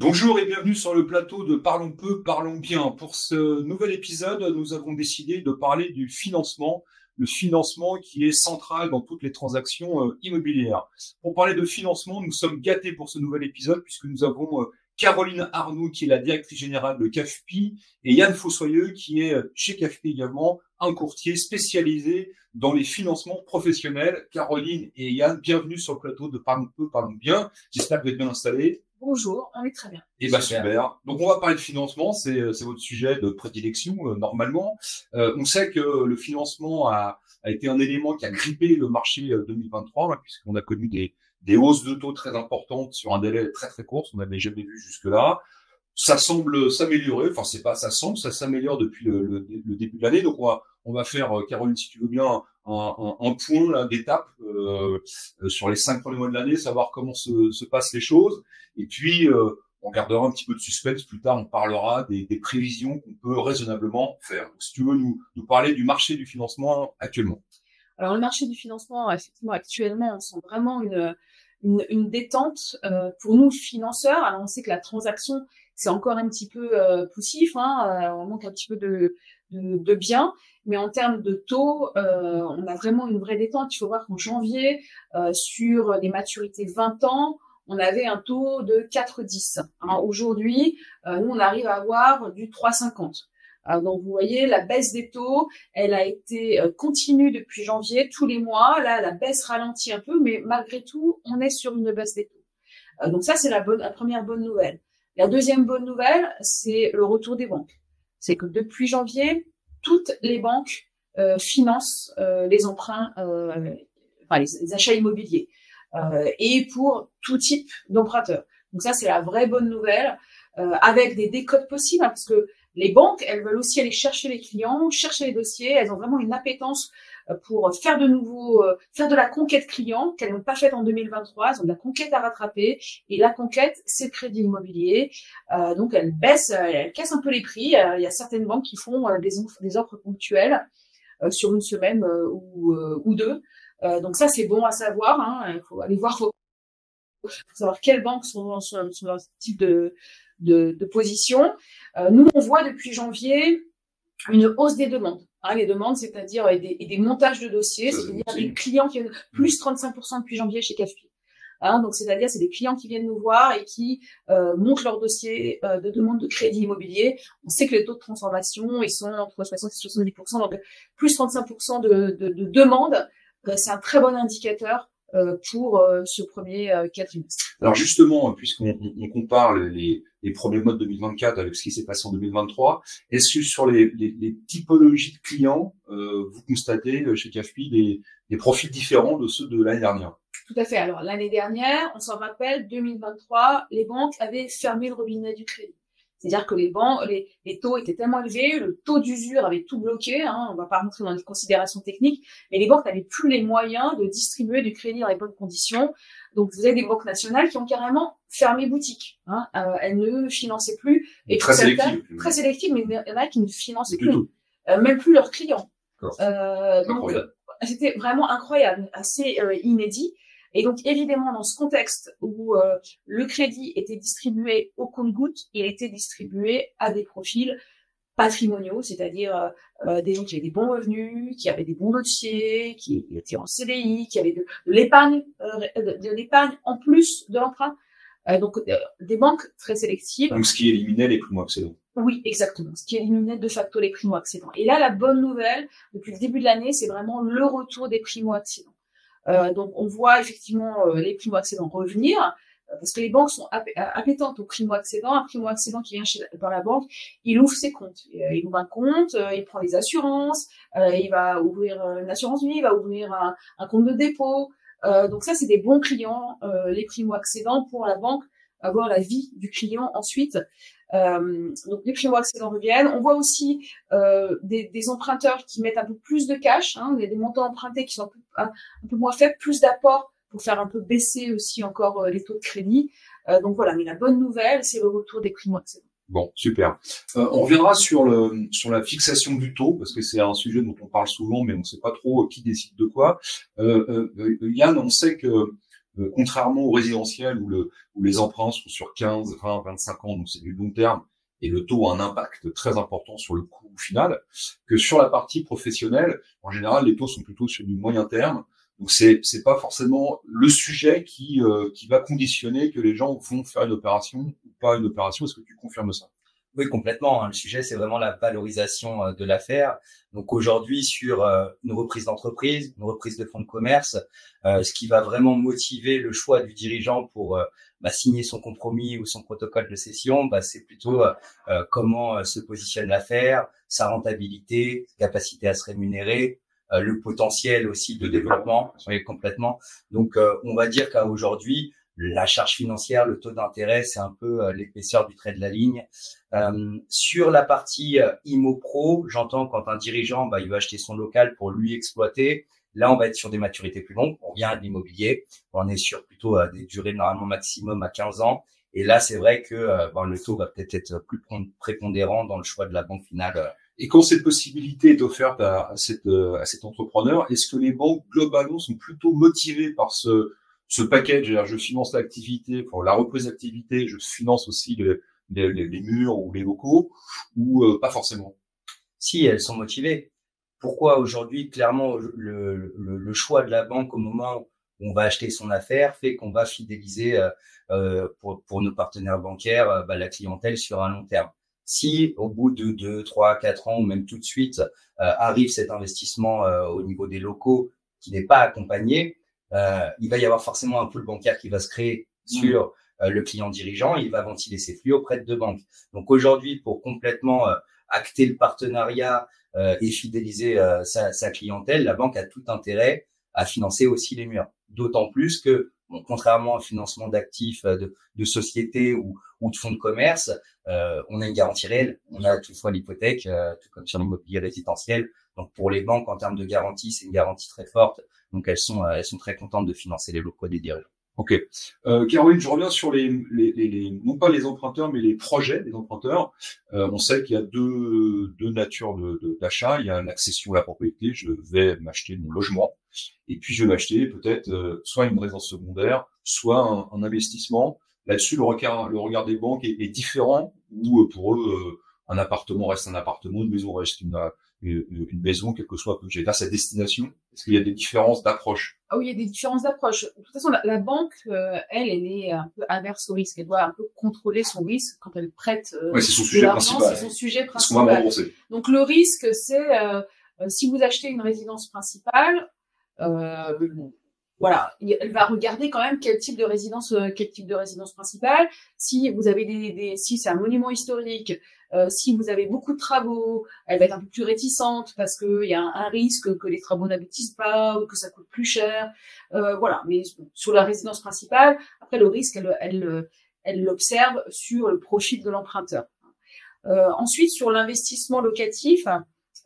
Bonjour et bienvenue sur le plateau de Parlons peu, parlons bien. Pour ce nouvel épisode, nous avons décidé de parler du financement, le financement qui est central dans toutes les transactions immobilières. Pour parler de financement, nous sommes gâtés pour ce nouvel épisode puisque nous avons Caroline Arnoux qui est la directrice générale de CAFPI et Yann Fossoyeux qui est chez CAFPI également un courtier spécialisé dans les financements professionnels. Caroline et Yann, bienvenue sur le plateau de Parlons peu, parlons bien. J'espère que vous êtes bien installés. Bonjour, on est très bien. Eh ben super. Donc on va parler de financement, c'est votre sujet de prédilection normalement. On sait que le financement a été un élément qui a grippé le marché 2023 là, puisqu'on a connu des hausses de taux très importantes sur un délai très très court, on n'avait jamais vu jusque-là. Ça semble s'améliorer, enfin c'est pas ça semble, ça s'améliore depuis le début de l'année. Donc on va faire, Caroline, si tu veux bien, un point là d'étape sur les 5 premiers mois de l'année, savoir comment se passent les choses. Et puis on gardera un petit peu de suspense. Plus tard, on parlera des prévisions qu'on peut raisonnablement faire. Donc, si tu veux nous parler du marché du financement actuellement. Alors le marché du financement, effectivement, actuellement, on sent vraiment une détente pour nous financeurs. Alors on sait que la transaction, c'est encore un petit peu poussif, on manque un petit peu de biens, mais en termes de taux, on a vraiment une vraie détente. Il faut voir qu'en janvier, sur des maturités 20 ans, on avait un taux de 4,10. Aujourd'hui, nous, on arrive à avoir du 3,50. Donc, vous voyez, la baisse des taux, elle a été continue depuis janvier, tous les mois. Là, la baisse ralentit un peu, mais malgré tout, on est sur une baisse des taux. Donc ça, c'est la première bonne nouvelle. La deuxième bonne nouvelle, c'est le retour des banques. C'est que depuis janvier, toutes les banques financent les emprunts, les achats immobiliers. Et pour tout type d'emprunteurs. Donc ça, c'est la vraie bonne nouvelle, avec des décotes possibles, parce que les banques, elles veulent aussi aller chercher les clients, chercher les dossiers. Elles ont vraiment une appétence pour faire de la conquête client qu'elles n'ont pas faite en 2023. Elles ont de la conquête à rattraper. Et la conquête, c'est le crédit immobilier. Donc elles cassent un peu les prix. Il y a certaines banques qui font des offres ponctuelles sur une semaine ou deux. Donc ça, c'est bon à savoir. Il faut aller voir, faut savoir quelles banques sont dans ce type de position. Nous, on voit depuis janvier une hausse des demandes. Les demandes, c'est-à-dire des montages de dossiers, c'est-à-dire des clients qui viennent plus 35% depuis janvier chez CAFPI. Donc c'est-à-dire c'est des clients qui viennent nous voir et qui montent leur dossier de demande de crédit immobilier. On sait que les taux de transformation, ils sont entre 60 et 70%, donc plus 35% de demandes. C'est un très bon indicateur pour ce premier quadrimestre. Alors justement, puisqu'on compare les premiers mois de 2024 avec ce qui s'est passé en 2023, est-ce que sur les typologies de clients, vous constatez chez CAFPI des profils différents de ceux de l'année dernière? Tout à fait. Alors l'année dernière, on s'en rappelle, 2023, les banques avaient fermé le robinet du crédit. C'est-à-dire que les taux étaient tellement élevés, le taux d'usure avait tout bloqué, on va pas rentrer dans les considérations techniques, mais les banques n'avaient plus les moyens de distribuer du crédit dans les bonnes conditions. Donc, vous avez des banques nationales qui ont carrément fermé boutique. Elles ne finançaient plus. Et très sélectives. Très sélectives, mais il y en a qui ne finançaient plus. Même plus leurs clients. Donc, c'était vraiment incroyable, assez inédit. Et donc, évidemment, dans ce contexte où le crédit était distribué au compte-gouttes, il était distribué à des profils patrimoniaux, c'est-à-dire des gens qui avaient des bons revenus, qui avaient des bons dossiers, qui étaient en CDI, qui avaient de l'épargne en plus de l'emprunt. Donc, des banques très sélectives. Donc, ce qui éliminait les primo-accédants. Oui, exactement. Ce qui éliminait de facto les primo-accédants. Et là, la bonne nouvelle, depuis le début de l'année, c'est vraiment le retour des primo-accédants. Donc, on voit effectivement les primo-accédants revenir, parce que les banques sont appétentes aux primo-accédants. Un primo-accédant qui vient dans la banque, il ouvre ses comptes. Il ouvre un compte, il prend les assurances, il va ouvrir une assurance vie, il va ouvrir un compte de dépôt. Donc ça, c'est des bons clients, les primo-accédants, pour la banque, avoir la vie du client ensuite. Donc les primo-accédants reviennent. On voit aussi des emprunteurs qui mettent un peu plus de cash, il y a des montants empruntés qui sont un peu moins faibles, plus d'apports pour faire un peu baisser aussi encore les taux de crédit. Donc voilà, mais la bonne nouvelle, c'est le retour des primo-accédants. Bon, super. On reviendra sur la fixation du taux, parce que c'est un sujet dont on parle souvent, mais on ne sait pas trop qui décide de quoi. Yann, on sait que contrairement au résidentiel où les emprunts sont sur 15, 20, 25 ans, donc c'est du long terme, et le taux a un impact très important sur le coût final, que sur la partie professionnelle, en général, les taux sont plutôt sur du moyen terme. Donc c'est pas forcément le sujet qui va conditionner que les gens vont faire une opération ou pas une opération. Est-ce que tu confirmes ça? Oui, complètement. Le sujet, c'est vraiment la valorisation de l'affaire. Donc aujourd'hui, sur une reprise d'entreprise, une reprise de fonds de commerce, ce qui va vraiment motiver le choix du dirigeant pour signer son compromis ou son protocole de cession, c'est plutôt comment se positionne l'affaire, sa rentabilité, sa capacité à se rémunérer, le potentiel aussi de développement. Oui, complètement. Donc on va dire qu'à aujourd'hui, la charge financière, le taux d'intérêt, c'est un peu l'épaisseur du trait de la ligne. Sur la partie IMO Pro, j'entends quand un dirigeant il veut acheter son local pour lui exploiter. Là, on va être sur des maturités plus longues. On vient de l'immobilier. On est sur plutôt des durées normalement maximum à 15 ans. Et là, c'est vrai que le taux va peut-être être plus prépondérant dans le choix de la banque finale. Et quand cette possibilité est offerte à cet entrepreneur, est-ce que les banques globalement sont plutôt motivées par ce package, c'est-à-dire je finance l'activité, pour la reprise d'activité, je finance aussi les murs ou les locaux, ou pas forcément? Si, elles sont motivées. Pourquoi aujourd'hui, clairement, le choix de la banque au moment où on va acheter son affaire fait qu'on va fidéliser pour nos partenaires bancaires la clientèle sur un long terme. Si au bout de 2, 3, 4 ans ou même tout de suite arrive cet investissement au niveau des locaux qui n'est pas accompagné, il va y avoir forcément un pool bancaire qui va se créer sur le client dirigeant. Il va ventiler ses flux auprès de deux banques. Donc aujourd'hui, pour complètement acter le partenariat et fidéliser sa clientèle, la banque a tout intérêt à financer aussi les murs. D'autant plus que, contrairement au financement d'actifs de sociétés ou de fonds de commerce, on a une garantie réelle. On a toutefois l'hypothèque, tout comme sur l'immobilier résidentiel. Donc pour les banques, en termes de garantie, c'est une garantie très forte. Donc elles sont très contentes de financer les locaux des dirigeants. Ok. Caroline, je reviens sur non pas les emprunteurs, mais les projets des emprunteurs. On sait qu'il y a deux natures d'achat. Il y a l'accession à la propriété. Je vais m'acheter mon logement. Et puis, je vais m'acheter peut-être soit une résidence secondaire, soit un investissement. Là-dessus, le regard des banques est différent, où pour eux, un appartement reste un appartement, une maison reste une maison, quelle que soit sa destination. Est-ce qu'il y a des différences d'approche? Ah oui, il y a des différences d'approche. De toute façon, la banque, elle est un peu averse au risque. Elle doit un peu contrôler son risque quand elle prête c'est son sujet principal. C'est son sujet principal. Est-ce qu'on va me rembourser? Donc le risque, c'est si vous achetez une résidence principale, voilà, elle va regarder quand même quel type de résidence principale. Si vous avez si c'est un monument historique, si vous avez beaucoup de travaux, elle va être un peu plus réticente parce que il y a un risque que les travaux n'aboutissent pas ou que ça coûte plus cher. Voilà, mais sur la résidence principale, après le risque, elle l'observe sur le profil de l'emprunteur. Ensuite, sur l'investissement locatif.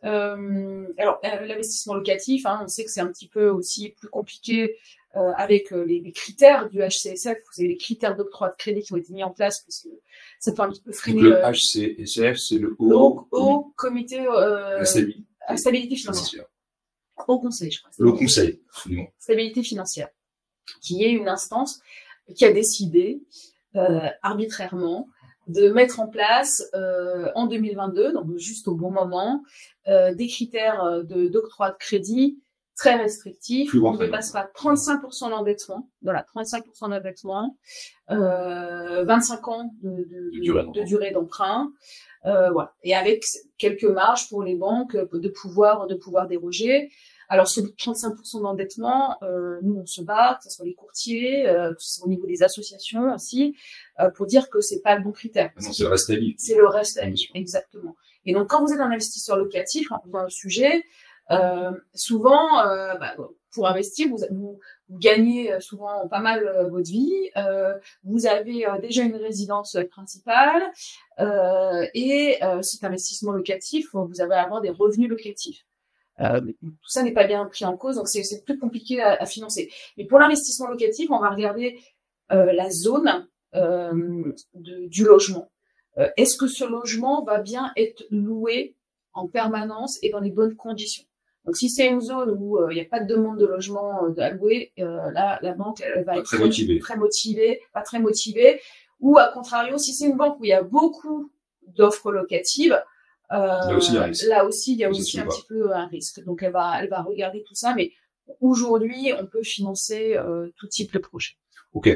L'investissement locatif, on sait que c'est un petit peu aussi plus compliqué avec les critères du HCSF. Vous avez les critères d'octroi de crédit qui ont été mis en place parce que ça peut un petit peu freiner. Donc, le HCSF, c'est le Haut Comité à stabilité financière. Haut Conseil, je crois. Le Conseil, absolument. Stabilité financière, qui est une instance qui a décidé arbitrairement de mettre en place en 2022, donc juste au bon moment, des critères d'octroi de crédit très restrictifs. On ne dépasse pas 35% d'endettement, voilà, 35% d'endettement, 25 ans de durée d'emprunt, voilà, et avec quelques marges pour les banques de pouvoir déroger. Alors, sur les 35% d'endettement, nous, on se bat, que ce soit les courtiers, que ce soit au niveau des associations aussi, pour dire que c'est pas le bon critère. Non, c'est le reste à vivre. C'est le reste à vivre, exactement. Et donc, quand vous êtes un investisseur locatif, dans le sujet, souvent, pour investir, vous gagnez souvent pas mal votre vie. Vous avez déjà une résidence principale et cet investissement locatif, vous allez avoir des revenus locatifs. Tout ça n'est pas bien pris en cause, donc c'est plus compliqué à financer. Mais pour l'investissement locatif, on va regarder la zone du logement. Est-ce que ce logement va bien être loué en permanence et dans les bonnes conditions? Donc, si c'est une zone où il n'y a pas de demande de logement à louer, là, la banque, elle va être très motivée. Pas très motivée. Ou, à contrario, si c'est une banque où il y a beaucoup d'offres locatives, là aussi, il y a un risque. Là aussi, il y a aussi un petit peu un risque. Donc, elle va regarder tout ça. Mais aujourd'hui, on peut financer tout type de projet. Ok.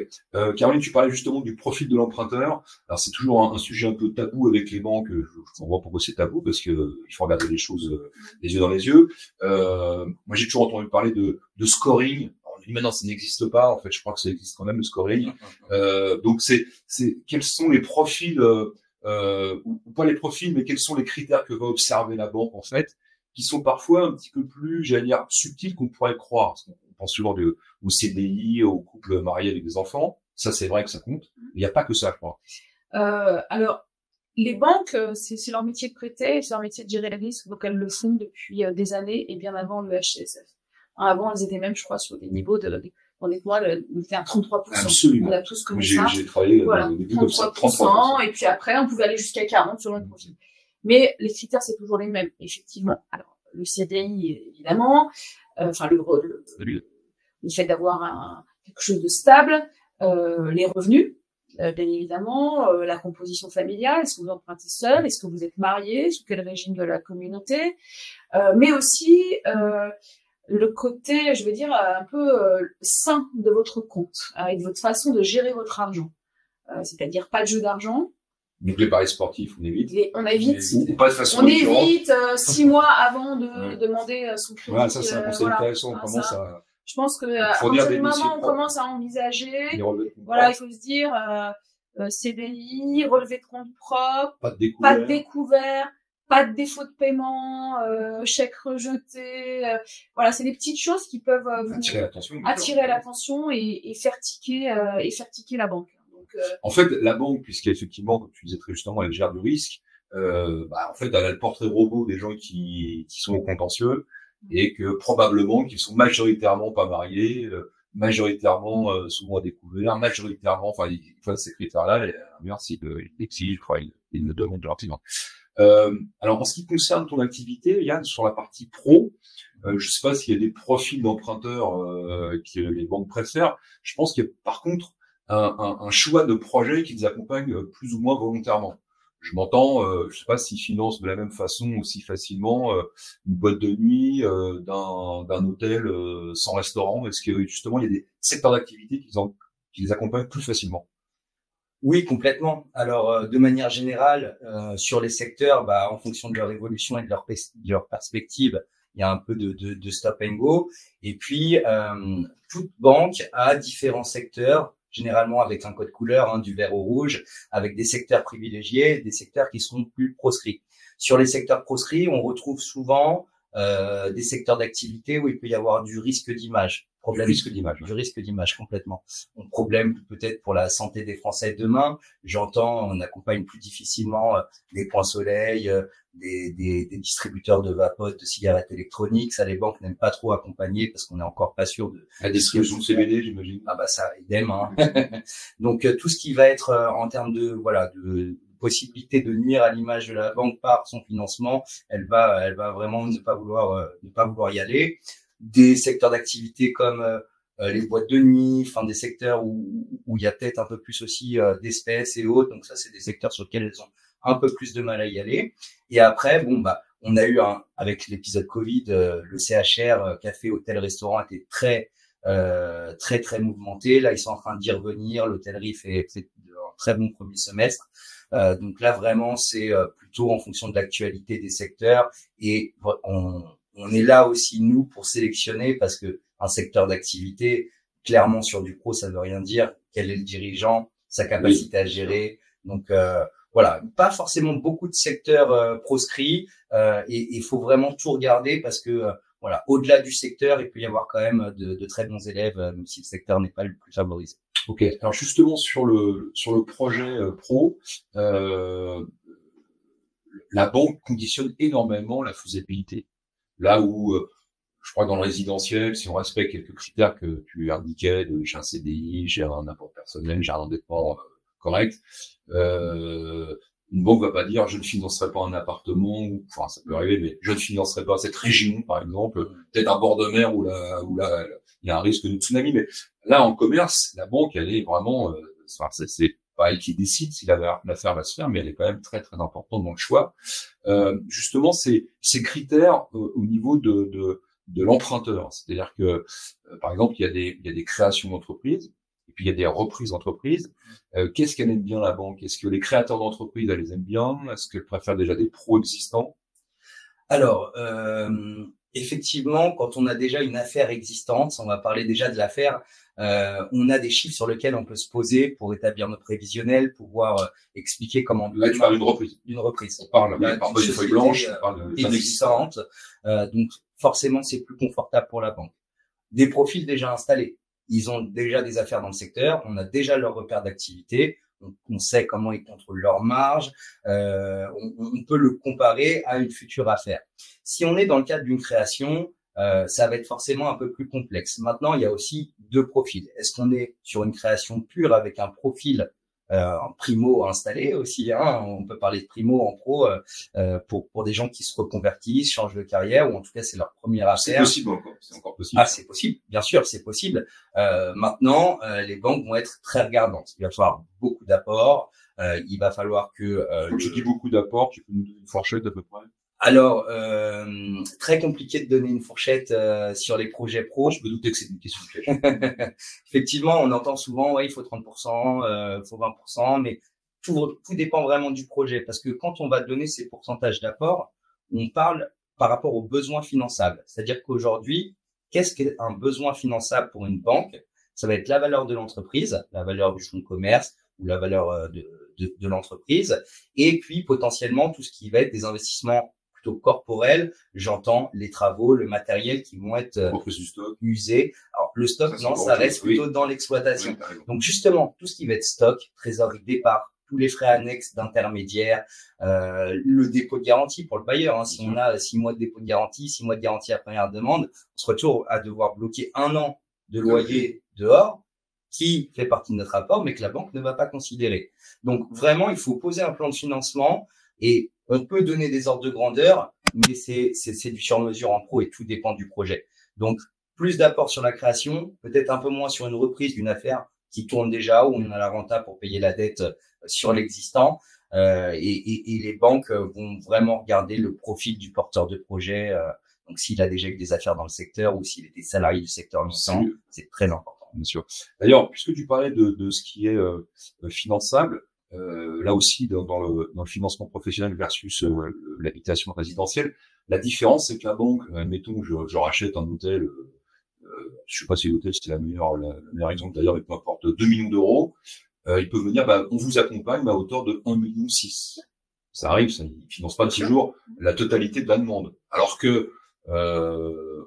Caroline, tu parlais justement du profil de l'emprunteur. Alors, c'est toujours un sujet un peu tabou avec les banques. Je comprends pourquoi c'est tabou, parce que il faut regarder les choses les yeux dans les yeux. Moi, j'ai toujours entendu parler de scoring. On dit maintenant, ça n'existe pas. En fait, je crois que ça existe quand même, le scoring. Donc, quels sont les profils, ou pas les profils, mais quels sont les critères que va observer la banque, en fait, qui sont parfois un petit peu plus, j'allais dire, subtils qu'on pourrait croire. Parce qu'on pense souvent au CDI, aux couples mariés avec des enfants. Ça, c'est vrai que ça compte. Il n'y a pas que ça, je crois. Alors, les banques, c'est leur métier de prêter, c'est leur métier de gérer les risques, donc elles le font depuis des années et bien avant le HCSF. Avant, elles étaient même, je crois, sur des niveaux honnêtement, on était à 33%. Absolument. On a tous connu ça. J'ai travaillé voilà, au début comme ça, 33%, et puis après, on pouvait aller jusqu'à 40% selon le profil. Mais les critères, c'est toujours les mêmes, effectivement. Alors, le CDI, évidemment, le fait d'avoir quelque chose de stable, les revenus, bien évidemment, la composition familiale, est-ce que vous empruntez seul, est-ce que vous êtes marié, sous quel régime de la communauté, mais aussi le côté, je veux dire, un peu sain de votre compte, et de votre façon de gérer votre argent. C'est-à-dire pas de jeu d'argent. Donc les paris sportifs, on évite. On évite. Ou pas de façon on évite 6 mois avant de demander son crédit. Voilà, ça c'est un conseil intéressant. Comment ça je pense que à partir du moment où on commence à envisager, voilà, il faut se dire CDI, relevé de compte propre, pas de découvert, pas de défaut de paiement, chèque rejeté. Voilà, c'est des petites choses qui peuvent attirer l'attention et faire tiquer la banque. Donc, en fait, la banque, puisqu'effectivement, comme tu disais très justement, elle gère du risque. En fait, elle a le portrait robot des gens qui sont au contentieux. Et que probablement qu'ils sont majoritairement pas mariés, majoritairement souvent à découvert, majoritairement, enfin ces critères-là, merci, il exige, je crois, il le demande gentiment. Alors en ce qui concerne ton activité, Yann, sur la partie pro, je sais pas s'il y a des profils d'emprunteurs que les banques préfèrent. Je pense qu'il y a par contre un choix de projet qui les accompagne plus ou moins volontairement. Je m'entends, je sais pas s'ils financent de la même façon aussi facilement une boîte de nuit d'un hôtel sans restaurant. Est-ce que justement il y a des secteurs d'activité qui les accompagnent plus facilement? Oui, complètement. Alors, de manière générale, sur les secteurs, en fonction de leur évolution et de leur perspective, il y a un peu de stop and go. Et puis, toute banque a différents secteurs, généralement avec un code couleur, du vert au rouge, avec des secteurs privilégiés, des secteurs qui seront plus proscrits. Sur les secteurs proscrits, on retrouve souvent des secteurs d'activité où il peut y avoir du risque d'image. Du risque d'image, complètement. Un problème peut-être pour la santé des Français demain. J'entends, on accompagne plus difficilement des points soleil, des distributeurs de vapotes, de cigarettes électroniques. Ça, les banques n'aiment pas trop accompagner parce qu'on n'est encore pas sûr de... La distribution de CBD, j'imagine. Ah ça, idem. Donc, tout ce qui va être en termes de possibilité de nuire à l'image de la banque par son financement, elle va vraiment ne pas vouloir y aller. Des secteurs d'activité comme les boîtes de nuit, enfin des secteurs où il y a peut-être un peu plus aussi d'espèces et autres. Donc ça, c'est des secteurs sur lesquels elles ont un peu plus de mal à y aller. Et après, on a eu avec l'épisode Covid, le CHR, café, hôtel, restaurant était très mouvementé. Là, ils sont en train d'y revenir. L'hôtellerie fait un très bon premier semestre. Donc là, vraiment, c'est plutôt en fonction de l'actualité des secteurs et on est là aussi, nous, pour sélectionner parce que un secteur d'activité, clairement, sur du pro, ça veut rien dire. Quel est le dirigeant, sa capacité à gérer. Donc, voilà, pas forcément beaucoup de secteurs proscrits et il faut vraiment tout regarder parce que, au-delà du secteur, il peut y avoir quand même de très bons élèves, même si le secteur n'est pas le plus favorisé. Ok. Alors justement, sur le projet pro, la banque conditionne énormément la faisabilité. Là où, je crois que dans le résidentiel, si on respecte quelques critères que tu indiquais, j'ai un CDI, j'ai un apport personnel, j'ai un endettement correct, Une banque va pas dire je ne financerai pas un appartement, ou enfin ça peut arriver, mais je ne financerai pas cette région, par exemple, peut-être un bord de mer où il y a un risque de tsunami. Mais là, en commerce, la banque, elle est vraiment, enfin, c'est pas elle qui décide si l'affaire va se faire, mais elle est quand même très très importante dans le choix. Justement, ces critères au niveau de l'emprunteur, c'est-à-dire que par exemple, il y a des créations d'entreprises. Et puis il y a des reprises d'entreprises. Qu'est-ce qu'elle aime bien la banque? Est-ce que les créateurs d'entreprises, elle les aime bien? Est-ce qu'elle préfère déjà des pros existants? Alors, effectivement, quand on a déjà une affaire existante, on va parler déjà de l'affaire, on a des chiffres sur lesquels on peut se poser pour établir nos prévisionnels, pouvoir expliquer comment. Là, tu parles d'une reprise. D'une reprise. On parle d'une feuille blanche, on parle d'un existante. Donc, forcément, c'est plus confortable pour la banque. Des profils déjà installés. Ils ont déjà des affaires dans le secteur, on a déjà leur repère d'activité, on sait comment ils contrôlent leurs marges, on peut le comparer à une future affaire. Si on est dans le cadre d'une création, ça va être forcément un peu plus complexe. Maintenant, il y a aussi deux profils. Est-ce qu'on est sur une création pure avec un profil en primo installé aussi, hein, on peut parler de primo en pro pour des gens qui se reconvertissent, changent de carrière ou en tout cas c'est leur première affaire. C'est possible encore, c'est encore possible. Ah, c'est possible, bien sûr, c'est possible. Maintenant, les banques vont être très regardantes. Il va falloir beaucoup d'apports. Il va falloir que tu dis beaucoup d'apports, tu peux nous donner une fourchette à peu près? Alors, très compliqué de donner une fourchette sur les projets pro. Je me doutais que c'est une question piège. Effectivement, on entend souvent, ouais, il faut 30%, il faut 20%, mais tout dépend vraiment du projet. Parce que quand on va donner ces pourcentages d'apport, on parle par rapport aux besoins finançables. C'est-à-dire qu'aujourd'hui, qu'est-ce qu'un besoin finançable pour une banque? Ça va être la valeur de l'entreprise, la valeur du fonds de commerce ou la valeur de l'entreprise, et puis potentiellement tout ce qui va être des investissements plutôt corporel, j'entends les travaux, le matériel qui vont être usés. Alors le stock, ça reste plutôt dans l'exploitation. Oui, donc justement, tout ce qui va être stock, trésorerie de départ, tous les frais annexes d'intermédiaires, le dépôt de garantie pour le bailleur. Hein. Si on a 6 mois de dépôt de garantie, 6 mois de garantie à première demande, on se retrouve à devoir bloquer 1 an de loyer dehors, qui fait partie de notre rapport, mais que la banque ne va pas considérer. Donc vraiment, il faut poser un plan de financement et on peut donner des ordres de grandeur, mais c'est du sur-mesure en pro et tout dépend du projet. Donc, plus d'apport sur la création, peut-être un peu moins sur une reprise d'une affaire qui tourne déjà, où on a la renta pour payer la dette sur l'existant. Et les banques vont vraiment regarder le profil du porteur de projet. Donc, s'il a déjà eu des affaires dans le secteur ou s'il était salarié du secteur longtemps, c'est très important. Bien sûr. D'ailleurs, puisque tu parlais de ce qui est finançable, là aussi, dans le financement professionnel versus l'habitation résidentielle, la différence, c'est que la banque, admettons, je rachète un hôtel, je sais pas si l'hôtel c'est le meilleur exemple d'ailleurs, mais peu importe, 2 millions d'euros, il peut venir, on vous accompagne à hauteur de 1,6 million. Ça arrive, ça ne finance pas toujours la totalité de la demande. Alors que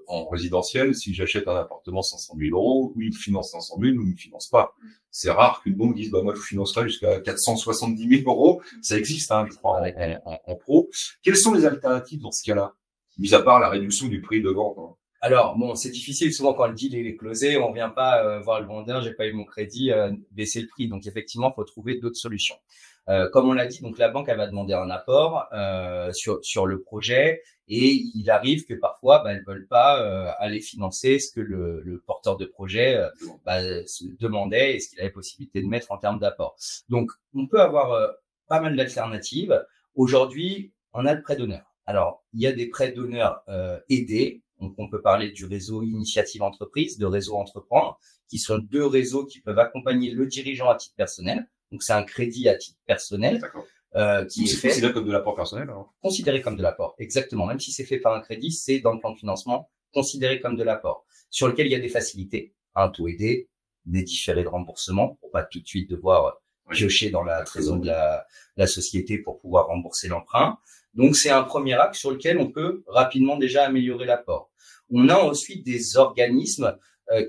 en résidentiel, si j'achète un appartement 500 000 euros, oui, il me finance 500 000 ou il me finance pas. C'est rare qu'une banque dise, moi, je vous financerai jusqu'à 470 000 euros. Ça existe, hein, je crois, en pro. Quelles sont les alternatives dans ce cas-là? Mis à part la réduction du prix de vente. Hein. Alors, bon, c'est difficile. Souvent, quand le deal est closé, on vient pas voir le vendeur, j'ai pas eu mon crédit, baisser le prix. Donc, effectivement, il faut trouver d'autres solutions. Comme on l'a dit, donc la banque elle va demander un apport sur le projet et il arrive que parfois elles veulent pas aller financer ce que le porteur de projet se demandait et ce qu'il avait possibilité de mettre en termes d'apport. Donc on peut avoir pas mal d'alternatives. Aujourd'hui, on a le prêt d'honneur. Alors il y a des prêts d'honneur aidés. Donc on peut parler du réseau Initiative Entreprise, de réseau Entreprendre, qui sont 2 réseaux qui peuvent accompagner le dirigeant à titre personnel. Donc, c'est un crédit à titre personnel qui est fait. Considéré comme de l'apport personnel, alors. Considéré comme de l'apport, exactement. Même si c'est fait par un crédit, c'est dans le plan de financement considéré comme de l'apport, sur lequel il y a des facilités, un taux aidé, des différés de remboursement pour pas tout de suite devoir piocher dans la trésorerie de la société pour pouvoir rembourser l'emprunt. Donc, c'est un premier axe sur lequel on peut rapidement déjà améliorer l'apport. On a ensuite des organismes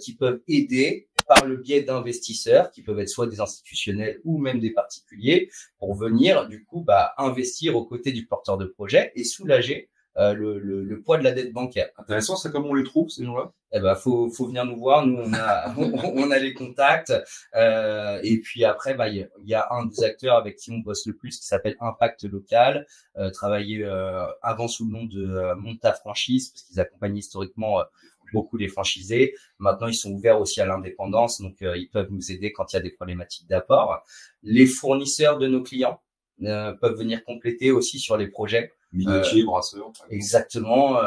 qui peuvent aider par le biais d'investisseurs qui peuvent être soit des institutionnels ou même des particuliers pour venir du coup investir aux côtés du porteur de projet et soulager le poids de la dette bancaire. Intéressant, c'est comment on les trouve, ces gens-là? Eh ben, faut venir nous voir. Nous, on a les contacts. Et puis après, bah, il y a un des acteurs avec qui on bosse le plus qui s'appelle Impact Local, travaillé avant sous le nom de Monta Franchise, parce qu'ils accompagnent historiquement beaucoup les franchisés. Maintenant, ils sont ouverts aussi à l'indépendance, donc ils peuvent nous aider quand il y a des problématiques d'apport. Les fournisseurs de nos clients peuvent venir compléter aussi sur les projets. Minotier, brasseur. Exactement.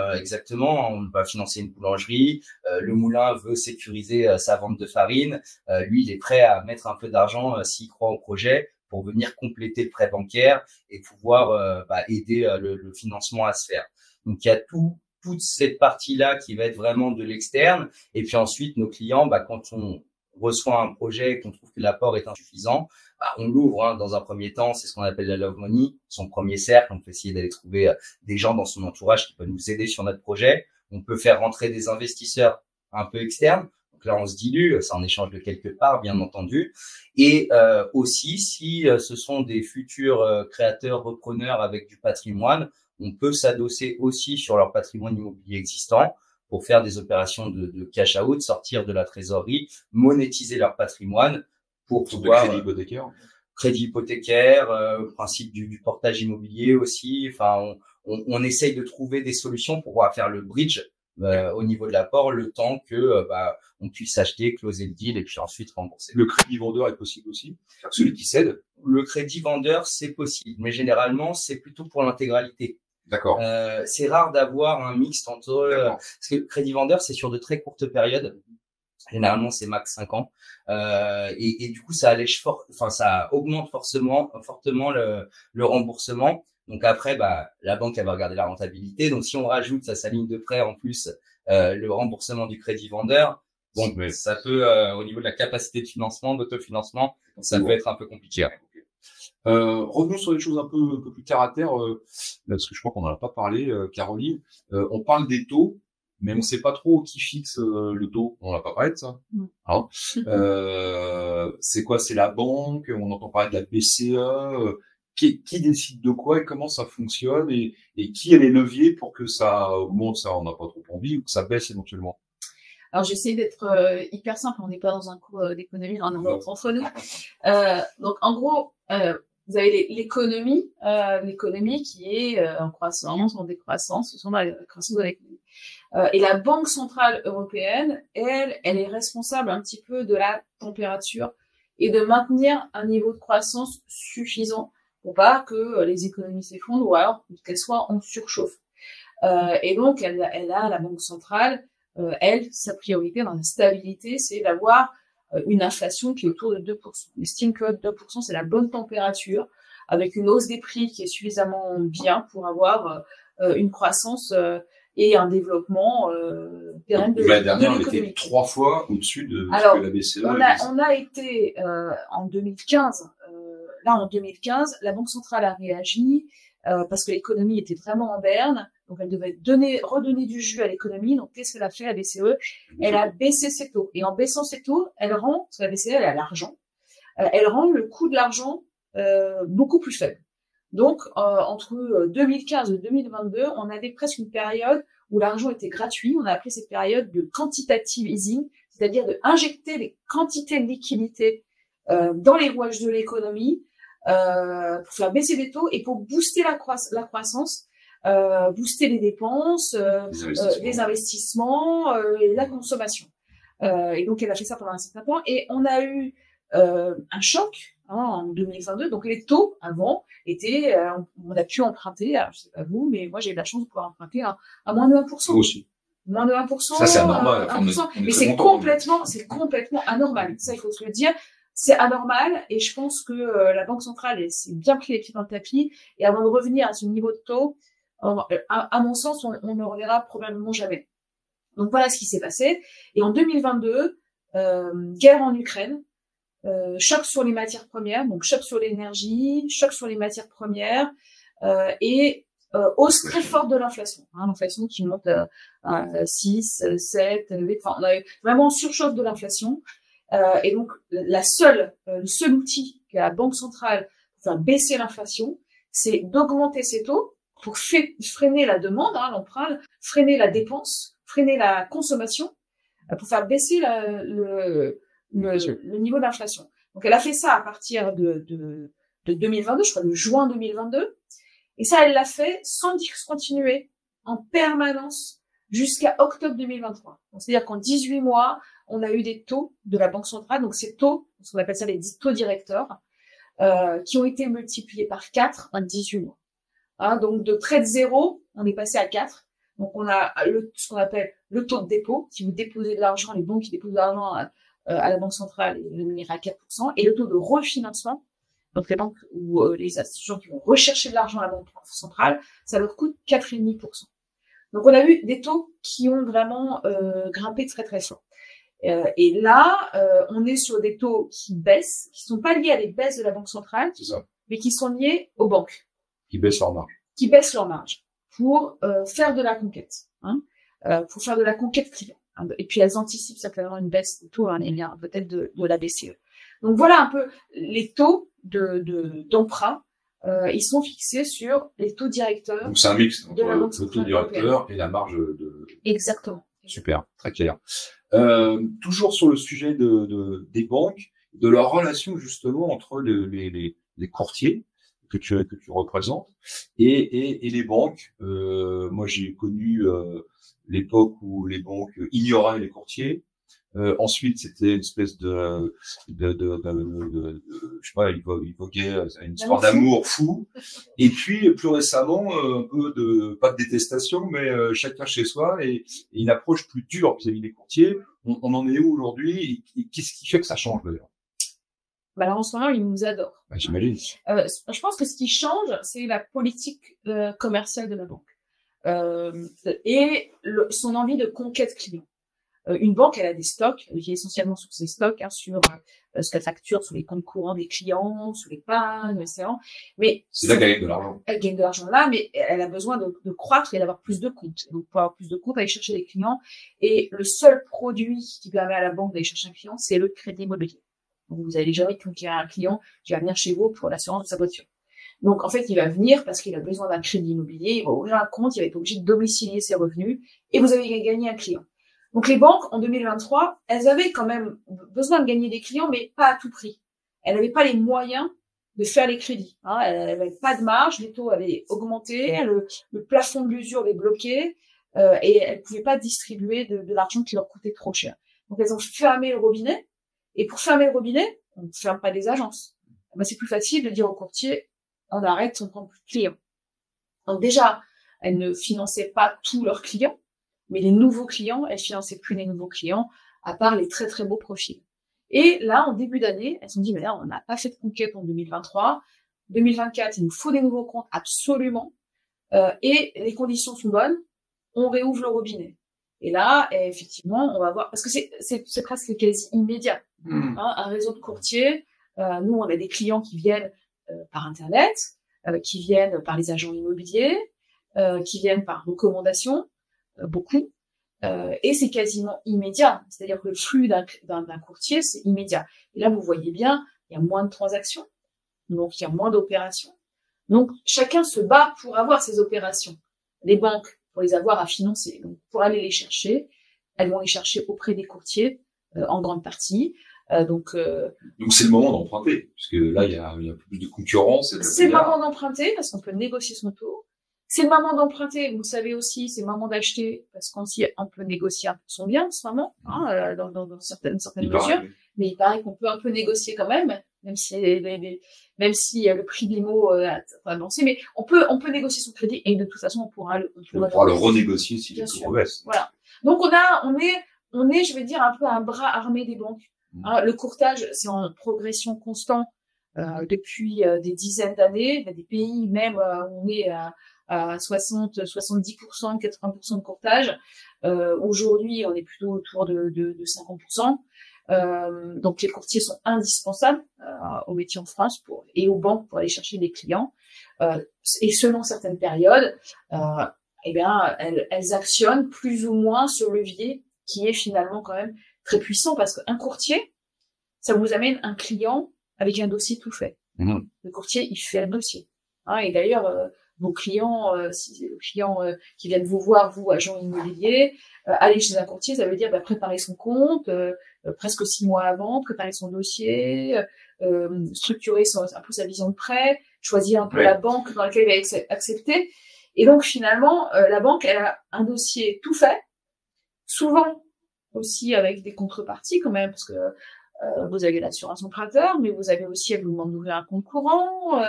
On va financer une boulangerie. Le moulin veut sécuriser sa vente de farine. Lui, il est prêt à mettre un peu d'argent s'il croit au projet pour venir compléter le prêt bancaire et pouvoir aider le financement à se faire. Donc, il y a toute cette partie-là qui va être vraiment de l'externe. Et puis ensuite, nos clients, quand on reçoit un projet et qu'on trouve que l'apport est insuffisant, on l'ouvre dans un premier temps. C'est ce qu'on appelle la love money, son premier cercle. On peut essayer d'aller trouver des gens dans son entourage qui peuvent nous aider sur notre projet. On peut faire rentrer des investisseurs un peu externes. Donc là, on se dilue, c'est en échange de quelque part, bien entendu. Et aussi, si ce sont des futurs créateurs, repreneurs avec du patrimoine, on peut s'adosser aussi sur leur patrimoine immobilier existant pour faire des opérations de cash out, sortir de la trésorerie, monétiser leur patrimoine pour pouvoir crédit hypothécaire, principe du portage immobilier aussi. Enfin, on essaye de trouver des solutions pour pouvoir faire le bridge au niveau de l'apport, le temps que on puisse acheter, closer le deal et puis ensuite rembourser. Le crédit vendeur est possible aussi, celui qui cède. Le crédit vendeur, c'est possible, mais généralement, c'est plutôt pour l'intégralité. D'accord. C'est rare d'avoir un mixte entre parce que le crédit vendeur, c'est sur de très courtes périodes. Généralement, c'est max 5 ans. Et du coup, ça allège ça augmente fortement le remboursement. Donc après, la banque, elle va regarder la rentabilité. Donc, si on rajoute à sa ligne de prêt, en plus, le remboursement du crédit vendeur, ça peut, au niveau de la capacité de financement, d'autofinancement, ça peut être un peu compliqué. Revenons sur les choses un peu plus terre à terre, parce que je crois qu'on n'en a pas parlé, Caroline. On parle des taux, mais on ne sait pas trop qui fixe le taux. On n'a pas parlé de ça. Hein c'est quoi? C'est la banque? On entend parler de la BCE. Qui décide de quoi et comment ça fonctionne et qui a les leviers pour que ça augmente? Ça, on n'a pas trop envie, ou que ça baisse éventuellement. Alors, j'essaie d'être hyper simple. On n'est pas dans un cours d'économie entre nous. Donc, en gros, vous avez l'économie qui est en croissance, en décroissance, ce sont la croissance de l'économie. Et la Banque centrale européenne, elle est responsable un petit peu de la température et de maintenir un niveau de croissance suffisant pour pas que les économies s'effondrent ou alors qu'elles soient en surchauffe. Et donc, la Banque centrale, sa priorité dans la stabilité, c'est d'avoir une inflation qui est autour de 2%. On estime que 2%, c'est la bonne température, avec une hausse des prix qui est suffisamment bien pour avoir une croissance et un développement pérenne de l'économie. La dernière, on était 3 fois au-dessus de ce que la BCE on a été en 2015, en 2015, la Banque centrale a réagi parce que l'économie était vraiment en berne. Donc, elle devait redonner du jus à l'économie. Donc, qu'est-ce qu'elle a fait, la BCE? Elle a baissé ses taux. Et en baissant ses taux, elle rend, parce que la BCE, elle a l'argent, elle rend le coût de l'argent beaucoup plus faible. Donc, entre 2015 et 2022, on avait presque une période où l'argent était gratuit. On a appelé cette période de quantitative easing, c'est-à-dire de injecter des quantités de liquidités dans les rouages de l'économie pour faire baisser les taux et pour booster la croissance, booster les dépenses, les investissements et la consommation. Et donc, elle a fait ça pendant un certain temps. Et on a eu un choc en 2022. Donc, les taux, avant, étaient... on a pu emprunter, alors, je sais pas vous, mais moi, j'ai eu la chance de pouvoir emprunter à moins de 1%. Moi aussi. Moins de 1%. Ça, c'est anormal. 1%. Mais c'est complètement anormal. Ça, il faut se le dire. C'est anormal et je pense que la Banque centrale s'est bien pris les pieds dans le tapis. Et avant de revenir à ce niveau de taux, à mon sens, on ne reverra probablement jamais. Donc voilà ce qui s'est passé. Et en 2022, guerre en Ukraine, choc sur les matières premières, donc choc sur l'énergie, choc sur les matières premières, et hausse très forte de l'inflation. L'inflation qui monte à 6, 7, 8, enfin on a vraiment surchauffe de l'inflation. Et donc le seul outil que la Banque centrale pour faire baisser l'inflation, c'est d'augmenter ses taux freiner la demande, l'emprunt, freiner la dépense, freiner la consommation, pour faire baisser le niveau d'inflation. Donc, elle a fait ça à partir de 2022, je crois, de juin 2022. Et ça, elle l'a fait sans discontinuer en permanence jusqu'à octobre 2023. Donc, c'est-à-dire qu'en 18 mois, on a eu des taux de la Banque centrale, donc ces taux, ce qu'on appelle ça les taux directeurs, qui ont été multipliés par 4 en 18 mois. Donc, de près de 0, on est passé à 4. Donc, on a ce qu'on appelle le taux de dépôt. Si vous déposez de l'argent, les banques qui déposent de l'argent à la Banque centrale, ils est à 4%. Et le taux de refinancement, donc les banques ou les institutions qui vont rechercher de l'argent à la Banque centrale, ça leur coûte 4,5%. Donc, on a eu des taux qui ont vraiment grimpé très, très fort. Et là, on est sur des taux qui baissent, qui sont pas liés à des baisses de la Banque centrale, mais qui sont liés aux banques. Qui baissent leur marge. Qui baissent leur marge pour faire de la conquête, pour faire de la conquête client. Et puis elles anticipent certainement une baisse de taux, peut-être de la BCE. Donc voilà un peu les taux d'emprunt. Ils sont fixés sur les taux directeurs. Donc c'est un mix entre le taux directeur et la marge de. Exactement. Super, très clair. Toujours sur le sujet des banques, de leur relation justement entre les courtiers que tu représentes et les banques. Moi, j'ai connu l'époque où les banques ignoraient les courtiers. Ensuite, c'était une espèce de je sais pas, ils voguaient une histoire d'amour fou. Et puis, plus récemment, un peu pas de détestation, mais chacun chez soi et une approche plus dure vis-à-vis des courtiers. On en est où aujourd'hui et qu'est-ce qui fait que ça change d'ailleurs? Alors en ce moment, ils nous adorent. J'imagine. Je pense que ce qui change, c'est la politique commerciale de la banque et son envie de conquête client. Une banque, elle a des stocks, elle vit essentiellement sur ses stocks, sur ce qu'elle facture, sur les comptes courants des clients, sur l'épargne, etc. Mais c'est là qu'elle gagne de l'argent. Elle gagne de l'argent là, mais elle a besoin de croître et d'avoir plus de comptes. Donc pour avoir plus de comptes, aller chercher des clients. Et le seul produit qui permet à la banque d'aller chercher un client, c'est le crédit immobilier. Donc, vous allez jamais conquérir un client qui va venir chez vous pour l'assurance de sa voiture. Donc, en fait, il va venir parce qu'il a besoin d'un crédit immobilier, il va ouvrir un compte, il va être obligé de domicilier ses revenus et vous avez gagné un client. Donc, les banques, en 2023, elles avaient quand même besoin de gagner des clients, mais pas à tout prix. Elles n'avaient pas les moyens de faire les crédits. Elles n'avaient pas de marge, les taux avaient augmenté, le plafond de l'usure avait bloqué et elles ne pouvaient pas distribuer de l'argent qui leur coûtait trop cher. Donc, elles ont fermé le robinet. Et pour fermer le robinet, on ne ferme pas des agences. C'est plus facile de dire au courtier, on arrête, on prend plus de clients. Donc déjà, elles ne finançaient pas tous leurs clients, mais les nouveaux clients, elles finançaient plus les nouveaux clients, à part les très très beaux profils. Et là, en début d'année, elles se sont dit, mais là, on n'a pas fait de conquête en 2023. 2024, il nous faut des nouveaux comptes, absolument. Et les conditions sont bonnes, on réouvre le robinet. Et là, effectivement, on va voir, parce que c'est presque quasi immédiat. Un réseau de courtiers, nous, on a des clients qui viennent par Internet, qui viennent par les agents immobiliers, qui viennent par recommandation, beaucoup, et c'est quasiment immédiat. C'est-à-dire que le flux d'un courtier, c'est immédiat. Et là, vous voyez bien, il y a moins de transactions, donc il y a moins d'opérations. Donc, chacun se bat pour avoir ces opérations. Les banques, pour les avoir à financer. Donc, pour aller les chercher, elles vont les chercher auprès des courtiers, en grande partie. Donc c'est le moment d'emprunter, puisque là, il y a plus de concurrence. C'est le moment d'emprunter, parce qu'on peut négocier son taux. C'est le moment d'emprunter, vous le savez aussi, c'est le moment d'acheter, parce qu'on peut négocier un peu son bien en ce moment, dans certaines mesures. Mais il paraît qu'on peut un peu négocier quand même si le prix des mots a avancé, mais on peut négocier son crédit et de toute façon on pourra le renégocier si le taux rebaisse. Voilà. Donc on est, je vais dire, un peu un bras armé des banques. Le courtage, c'est en progression constante depuis des dizaines d'années. Il y a des pays même où on est à 60, 70%, 80% de courtage. Aujourd'hui, on est plutôt autour de 50%. Donc les courtiers sont indispensables au métier en France et aux banques pour aller chercher des clients. Et selon certaines périodes, elles actionnent plus ou moins ce levier qui est finalement quand même très puissant, parce qu'un courtier, ça vous amène un client avec un dossier tout fait. Le courtier, il fait le dossier. Et d'ailleurs, vos clients, si les clients qui viennent vous voir, vous, agent immobilier, aller chez un courtier, ça veut dire préparer son compte presque 6 mois avant, préparer son dossier, structurer un peu sa vision de prêt, choisir un peu la banque dans laquelle il va accepter. Et donc finalement, la banque, elle a un dossier tout fait, souvent aussi avec des contreparties quand même, parce que vous avez l'assurance emprunteur, mais vous avez aussi, elle vous demande d'ouvrir un compte courant,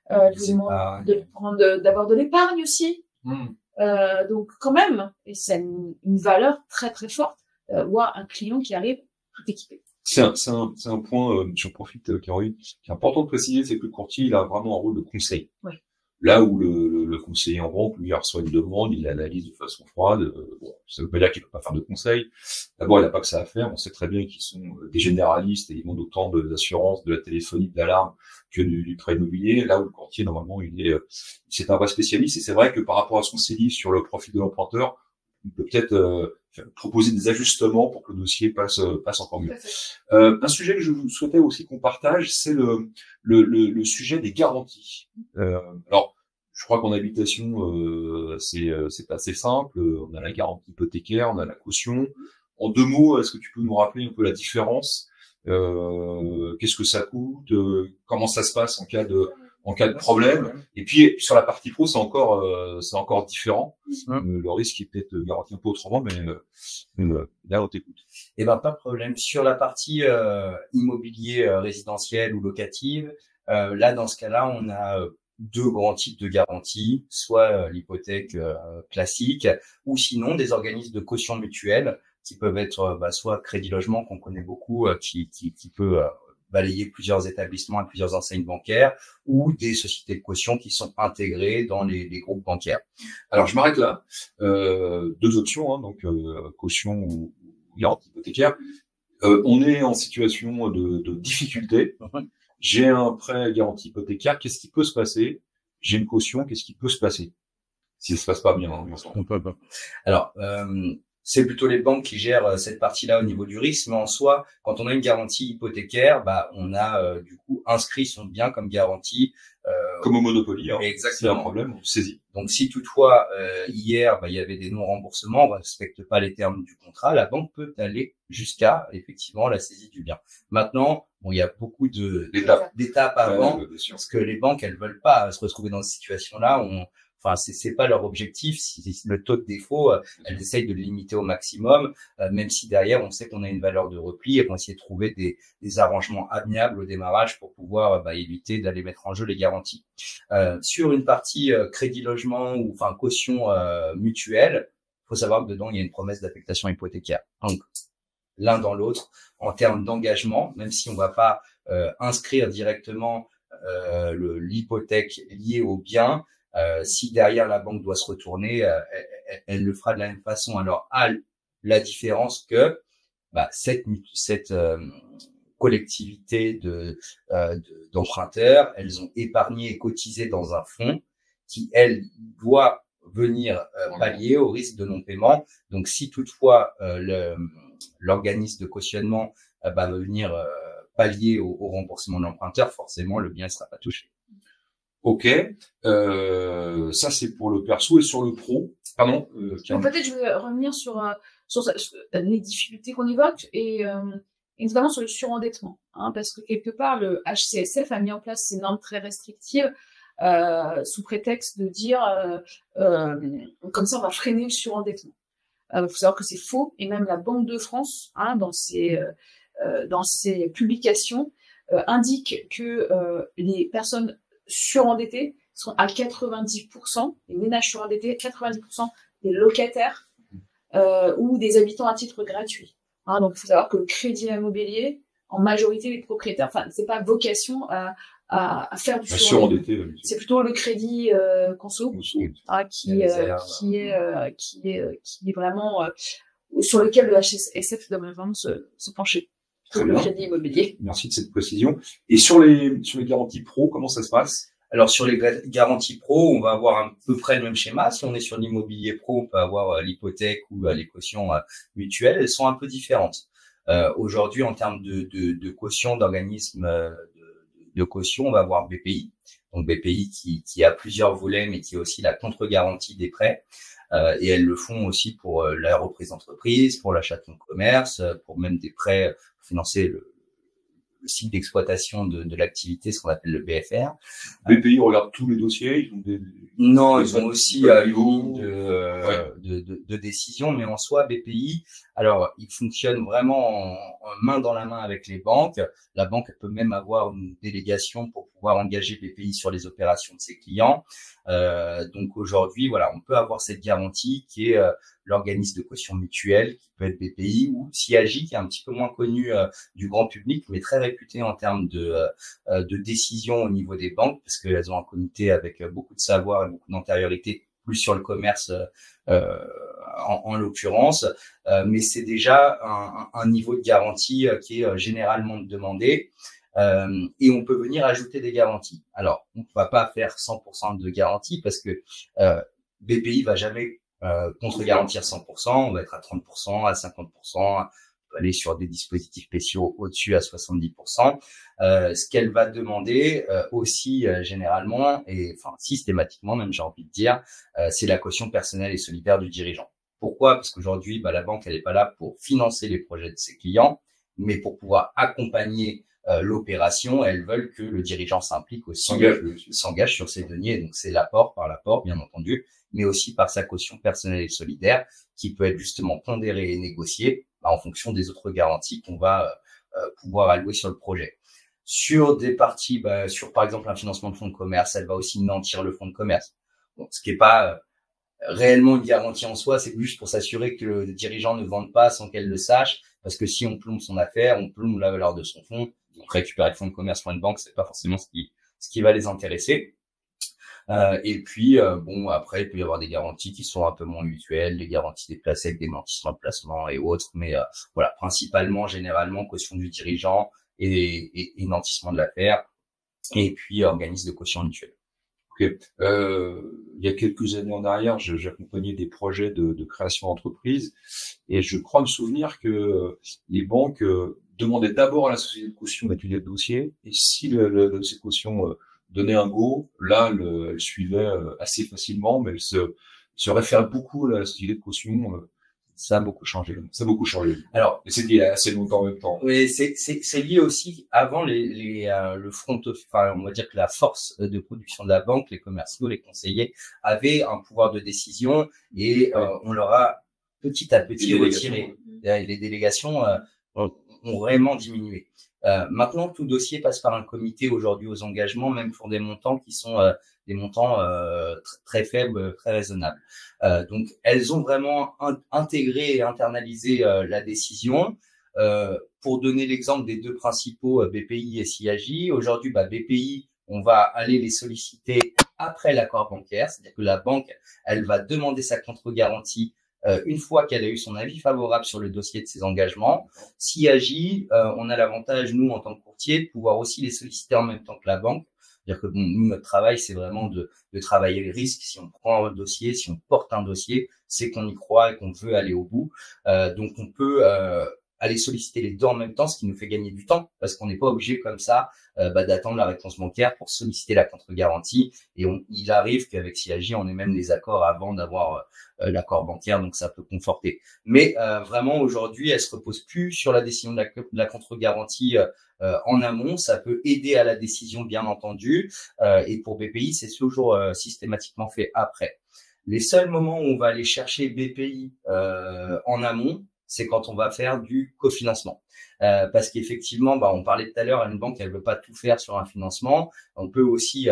elle vous demande d'avoir de l'épargne aussi. Donc quand même, et c'est une valeur très très forte, voir un client qui arrive tout équipé. C'est un point, j'en profite, Caroline, qui est important de préciser, c'est que le courtier, il a vraiment un rôle de conseil. Oui. Là où le conseiller en banque, lui, il reçoit une demande, il l'analyse de façon froide. Bon, ça veut pas dire qu'il peut pas faire de conseil. D'abord, il n'a pas que ça à faire. On sait très bien qu'ils sont des généralistes et ils vendent autant d'assurance, de la téléphonie, de l'alarme que du prêt immobilier. Là où le courtier, normalement, c'est un vrai spécialiste. Et c'est vrai que par rapport à ce qu'on s'est dit sur le profil de l'emprunteur, il peut peut-être proposer des ajustements pour que le dossier passe encore mieux. Un sujet que je souhaitais aussi qu'on partage, c'est le sujet des garanties. Alors, je crois qu'en habitation, c'est assez simple. On a la garantie hypothécaire, on a la caution. En 2 mots, est-ce que tu peux nous rappeler un peu la différence? Qu'est-ce que ça coûte? Comment ça se passe en cas de problème? Et puis sur la partie pro, c'est encore différent. Le risque est peut-être garanti un peu autrement, mais là on t'écoute. Eh ben pas de problème. Sur la partie immobilier résidentiel ou locative, là dans ce cas-là, on a 2 grands types de garanties, soit l'hypothèque classique, ou sinon des organismes de caution mutuelle qui peuvent être soit Crédit Logement qu'on connaît beaucoup, qui peut balayer plusieurs établissements et plusieurs enseignes bancaires, ou des sociétés de caution qui sont intégrées dans les groupes bancaires. Alors je m'arrête là. 2 options, hein, donc caution ou garantie hypothécaire. On est en situation de difficulté. J'ai un prêt garantie hypothécaire. Qu'est-ce qui peut se passer? J'ai une caution. Qu'est-ce qui peut se passer si ça se passe pas bien? On peut pas. Alors c'est plutôt les banques qui gèrent cette partie-là au niveau du risque, mais en soi, quand on a une garantie hypothécaire, on a du coup inscrit son bien comme garantie. Comme au Monopoly, hein. Exactement. C'est un problème, on saisit. Donc si toutefois hier il y avait des non-remboursements, on ne respecte pas les termes du contrat, la banque peut aller jusqu'à effectivement la saisie du bien. Maintenant, il y a beaucoup d'étapes avant, parce que les banques elles veulent pas se retrouver dans cette situation-là. Enfin, c'est pas leur objectif. Si le taux de défaut, elles essayent de le limiter au maximum, même si derrière on sait qu'on a une valeur de repli, et qu'on essaie de trouver des arrangements amiables au démarrage pour pouvoir éviter d'aller mettre en jeu les garanties. Sur une partie crédit logement ou caution mutuelle, faut savoir que dedans il y a une promesse d'affectation hypothécaire. Donc l'un dans l'autre, en termes d'engagement, même si on va pas inscrire directement l'hypothèque liée au bien. Si derrière la banque doit se retourner, elle le fera de la même façon. Alors, la différence que cette collectivité d'emprunteurs, elles ont épargné et cotisé dans un fonds qui, elle, doit venir pallier au risque de non-paiement. Donc, si toutefois l'organisme de cautionnement va venir pallier au remboursement de l'emprunteur, forcément, le bien ne sera pas touché. Ok, ça c'est pour le perso. Et sur le pro, pardon. Peut-être je vais revenir sur les difficultés qu'on évoque et notamment sur le surendettement, parce que quelque part le HCSF a mis en place ces normes très restrictives sous prétexte de dire comme ça on va freiner le surendettement. Il faut savoir que c'est faux, et même la Banque de France dans ses publications indique que les personnes surendettées sont à 90%, les ménages surendettés, 90% des locataires ou des habitants à titre gratuit. Donc, il faut savoir que le crédit immobilier, en majorité, les propriétaires, enfin, c'est pas vocation à faire du surendetté. C'est plutôt le crédit conso qui est vraiment sur lequel le HCSF doit vraiment se pencher. Le crédit immobilier. Merci de cette précision. Et sur les garanties pro, comment ça se passe? Alors sur les garanties pro, on va avoir à peu près le même schéma. Si on est sur l'immobilier pro, on peut avoir l'hypothèque ou les cautions mutuelles. Elles sont un peu différentes. Aujourd'hui, en termes de caution d'organismes de caution, on va avoir BPI. Donc BPI qui a plusieurs volets, mais qui a aussi la contre-garantie des prêts. Et elles le font aussi pour la reprise d'entreprise, pour l'achat de fonds de commerce, pour même des prêts pour financer le cycle d'exploitation de l'activité, ce qu'on appelle le BFR. BPI regarde tous les dossiers. Ils ont non, ils ont aussi une ligne de décision, mais en soi, BPI, alors, il fonctionne vraiment en main dans la main avec les banques. La banque elle peut même avoir une délégation pour pouvoir engager BPI sur les opérations de ses clients. Donc aujourd'hui, voilà, on peut avoir cette garantie qui est l'organisme de caution mutuelle, qui peut être BPI ou CIAJ, qui est un petit peu moins connu du grand public, mais très réputé en termes de décision au niveau des banques, parce qu'elles ont un comité avec beaucoup de savoir et beaucoup d'antériorité, plus sur le commerce en l'occurrence, mais c'est déjà un niveau de garantie qui est généralement demandé. Et on peut venir ajouter des garanties. Alors, on ne va pas faire 100% de garantie parce que BPI va jamais contre-garantir 100%. On va être à 30%, à 50%. On peut aller sur des dispositifs spéciaux au-dessus à 70%. Ce qu'elle va demander aussi généralement et enfin systématiquement même, j'ai envie de dire, c'est la caution personnelle et solidaire du dirigeant. Pourquoi? Parce qu'aujourd'hui, la banque, elle n'est pas là pour financer les projets de ses clients, mais pour pouvoir accompagner l'opération. Elles veulent que le dirigeant s'implique aussi, s'engage sur ses deniers. Donc, c'est l'apport par l'apport, bien entendu, mais aussi par sa caution personnelle et solidaire, qui peut être justement pondérée et négociée en fonction des autres garanties qu'on va pouvoir allouer sur le projet. Sur des parties, sur par exemple un financement de fonds de commerce, elle va aussi nantir le fonds de commerce. Bon, ce qui n'est pas réellement une garantie en soi, c'est juste pour s'assurer que le dirigeant ne vende pas sans qu'elle le sache, parce que si on plombe son affaire, on plombe la valeur de son fonds. Donc récupérer le fonds de commerce pour une banque, c'est pas forcément ce qui va les intéresser. Et puis bon, après il peut y avoir des garanties qui sont un peu moins mutuelles, des garanties déplacées avec des nantissements de placement et autres, mais voilà, principalement, généralement, caution du dirigeant et nantissement de l'affaire, et puis organisme de caution mutuelle. Okay. Il y a quelques années en arrière, j'accompagnais des projets de création d'entreprise et je crois me souvenir que les banques demandaient d'abord à la société de caution d'étudier le dossier et si le dossier de caution donnait un go, là, elle suivait assez facilement, mais elle se réfère beaucoup à la société de caution. Ça a beaucoup changé. Ça a beaucoup changé. Alors, et c'est lié assez longtemps en même temps. Oui, c'est lié aussi. Avant le front, enfin, on va dire que la force de production de la banque, les commerciaux, les conseillers avaient un pouvoir de décision et on leur a petit à petit retiré. Les délégations ont vraiment diminué. Maintenant, tout dossier passe par un comité aujourd'hui aux engagements, même pour des montants qui sont des montants très faibles, très raisonnables. Donc, elles ont vraiment intégré et internalisé la décision. Pour donner l'exemple des deux principaux, BPI et CIAJ, aujourd'hui, BPI, on va aller les solliciter après l'accord bancaire, c'est-à-dire que la banque, elle va demander sa contre-garantie une fois qu'elle a eu son avis favorable sur le dossier de ses engagements. CIAJ, on a l'avantage, nous, en tant que courtier, de pouvoir aussi les solliciter en même temps que la banque. C'est-à-dire que bon, nous, notre travail, c'est vraiment de travailler le risque. Si on prend un dossier, si on porte un dossier, c'est qu'on y croit et qu'on veut aller au bout. Donc, on peut aller solliciter les deux en même temps, ce qui nous fait gagner du temps, parce qu'on n'est pas obligé comme ça d'attendre la réponse bancaire pour solliciter la contre-garantie. Et il arrive qu'avec CIAJ, on ait même des accords avant d'avoir l'accord bancaire, donc ça peut conforter. Mais vraiment, aujourd'hui, elle se repose plus sur la décision de la contre-garantie en amont. Ça peut aider à la décision, bien entendu. Et pour BPI, c'est toujours systématiquement fait après. Les seuls moments où on va aller chercher BPI en amont, c'est quand on va faire du cofinancement. Parce qu'effectivement, on parlait tout à l'heure, une banque, elle veut pas tout faire sur un financement. On peut aussi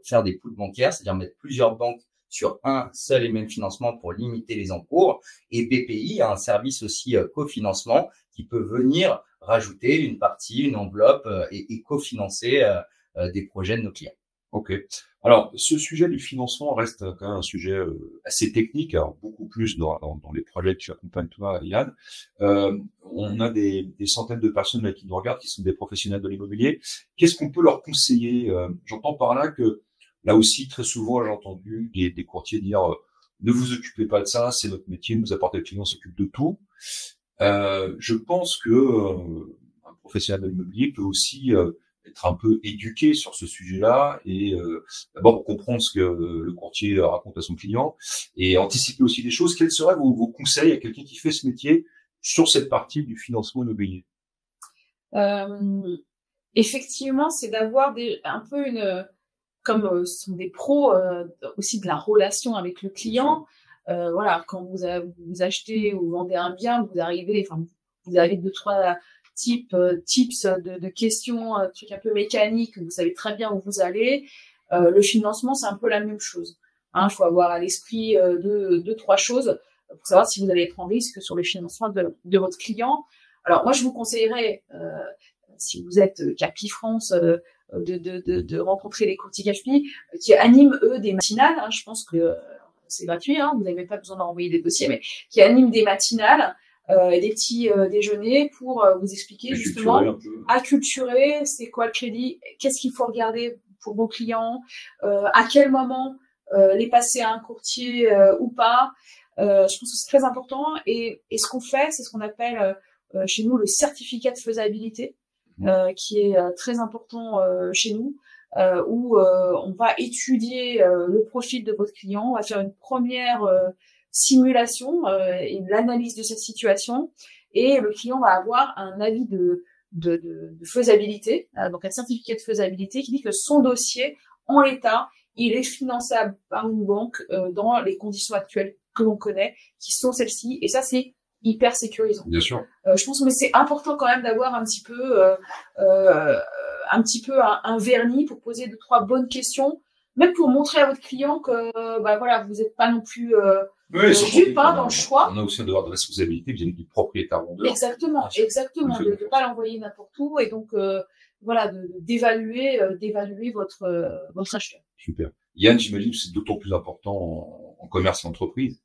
faire des pools bancaires, c'est-à-dire mettre plusieurs banques sur un seul et même financement pour limiter les encours. Et BPI a un service aussi cofinancement qui peut venir rajouter une partie, une enveloppe et cofinancer des projets de nos clients. Ok. Alors, ce sujet du financement reste quand même un sujet assez technique, alors beaucoup plus dans les projets que tu accompagnes toi, Yann. On a des centaines de personnes là qui nous regardent, qui sont des professionnels de l'immobilier. Qu'est-ce qu'on peut leur conseiller? J'entends par là que, là aussi, très souvent, j'ai entendu des courtiers dire ne vous occupez pas de ça, c'est notre métier, nous apporter le client, on s'occupe de tout. Je pense que un professionnel de l'immobilier peut aussi être un peu éduqué sur ce sujet-là et d'abord comprendre ce que le courtier raconte à son client et anticiper aussi des choses. Quels seraient vos conseils à quelqu'un qui fait ce métier sur cette partie du financement immobilier? Effectivement, c'est d'avoir un peu comme ce sont des pros aussi de la relation avec le client. Voilà, quand vous achetez ou vendez un bien, vous avez 2-3 tips de questions, trucs un peu mécaniques, vous savez très bien où vous allez. Le financement, c'est un peu la même chose. Il faut avoir à l'esprit 2-3 choses pour savoir si vous allez être en risque sur le financement de votre client. Alors moi, je vous conseillerais, si vous êtes Capi France, de rencontrer les courtiers Capi qui animent eux des matinales. Je pense que c'est gratuit, vous n'avez même pas besoin d'envoyer des dossiers, mais qui animent des matinales, des petits déjeuners pour vous expliquer justement, acculturer, c'est quoi le crédit, qu'est-ce qu'il faut regarder pour vos clients, à quel moment les passer à un courtier ou pas. Je pense que c'est très important. Et ce qu'on fait, c'est ce qu'on appelle chez nous le certificat de faisabilité, qui est très important chez nous, où on va étudier le profil de votre client, on va faire une première simulation et l'analyse de cette situation, et le client va avoir un avis de faisabilité, donc un certificat de faisabilité qui dit que son dossier, en l'état, il est finançable par une banque dans les conditions actuelles que l'on connaît, qui sont celles-ci, et ça c'est hyper sécurisant. Bien sûr. Je pense que c'est important quand même d'avoir un petit peu un vernis pour poser 2-3 bonnes questions, même pour montrer à votre client que voilà, vous n'êtes pas non plus dupe dans le choix. On a aussi un devoir de responsabilité vis-à-vis du propriétaire vendeur. Exactement, de ne pas l'envoyer n'importe où, et donc voilà, d'évaluer votre acheteur. Super. Yann, j'imagine que c'est d'autant plus important en commerce et entreprise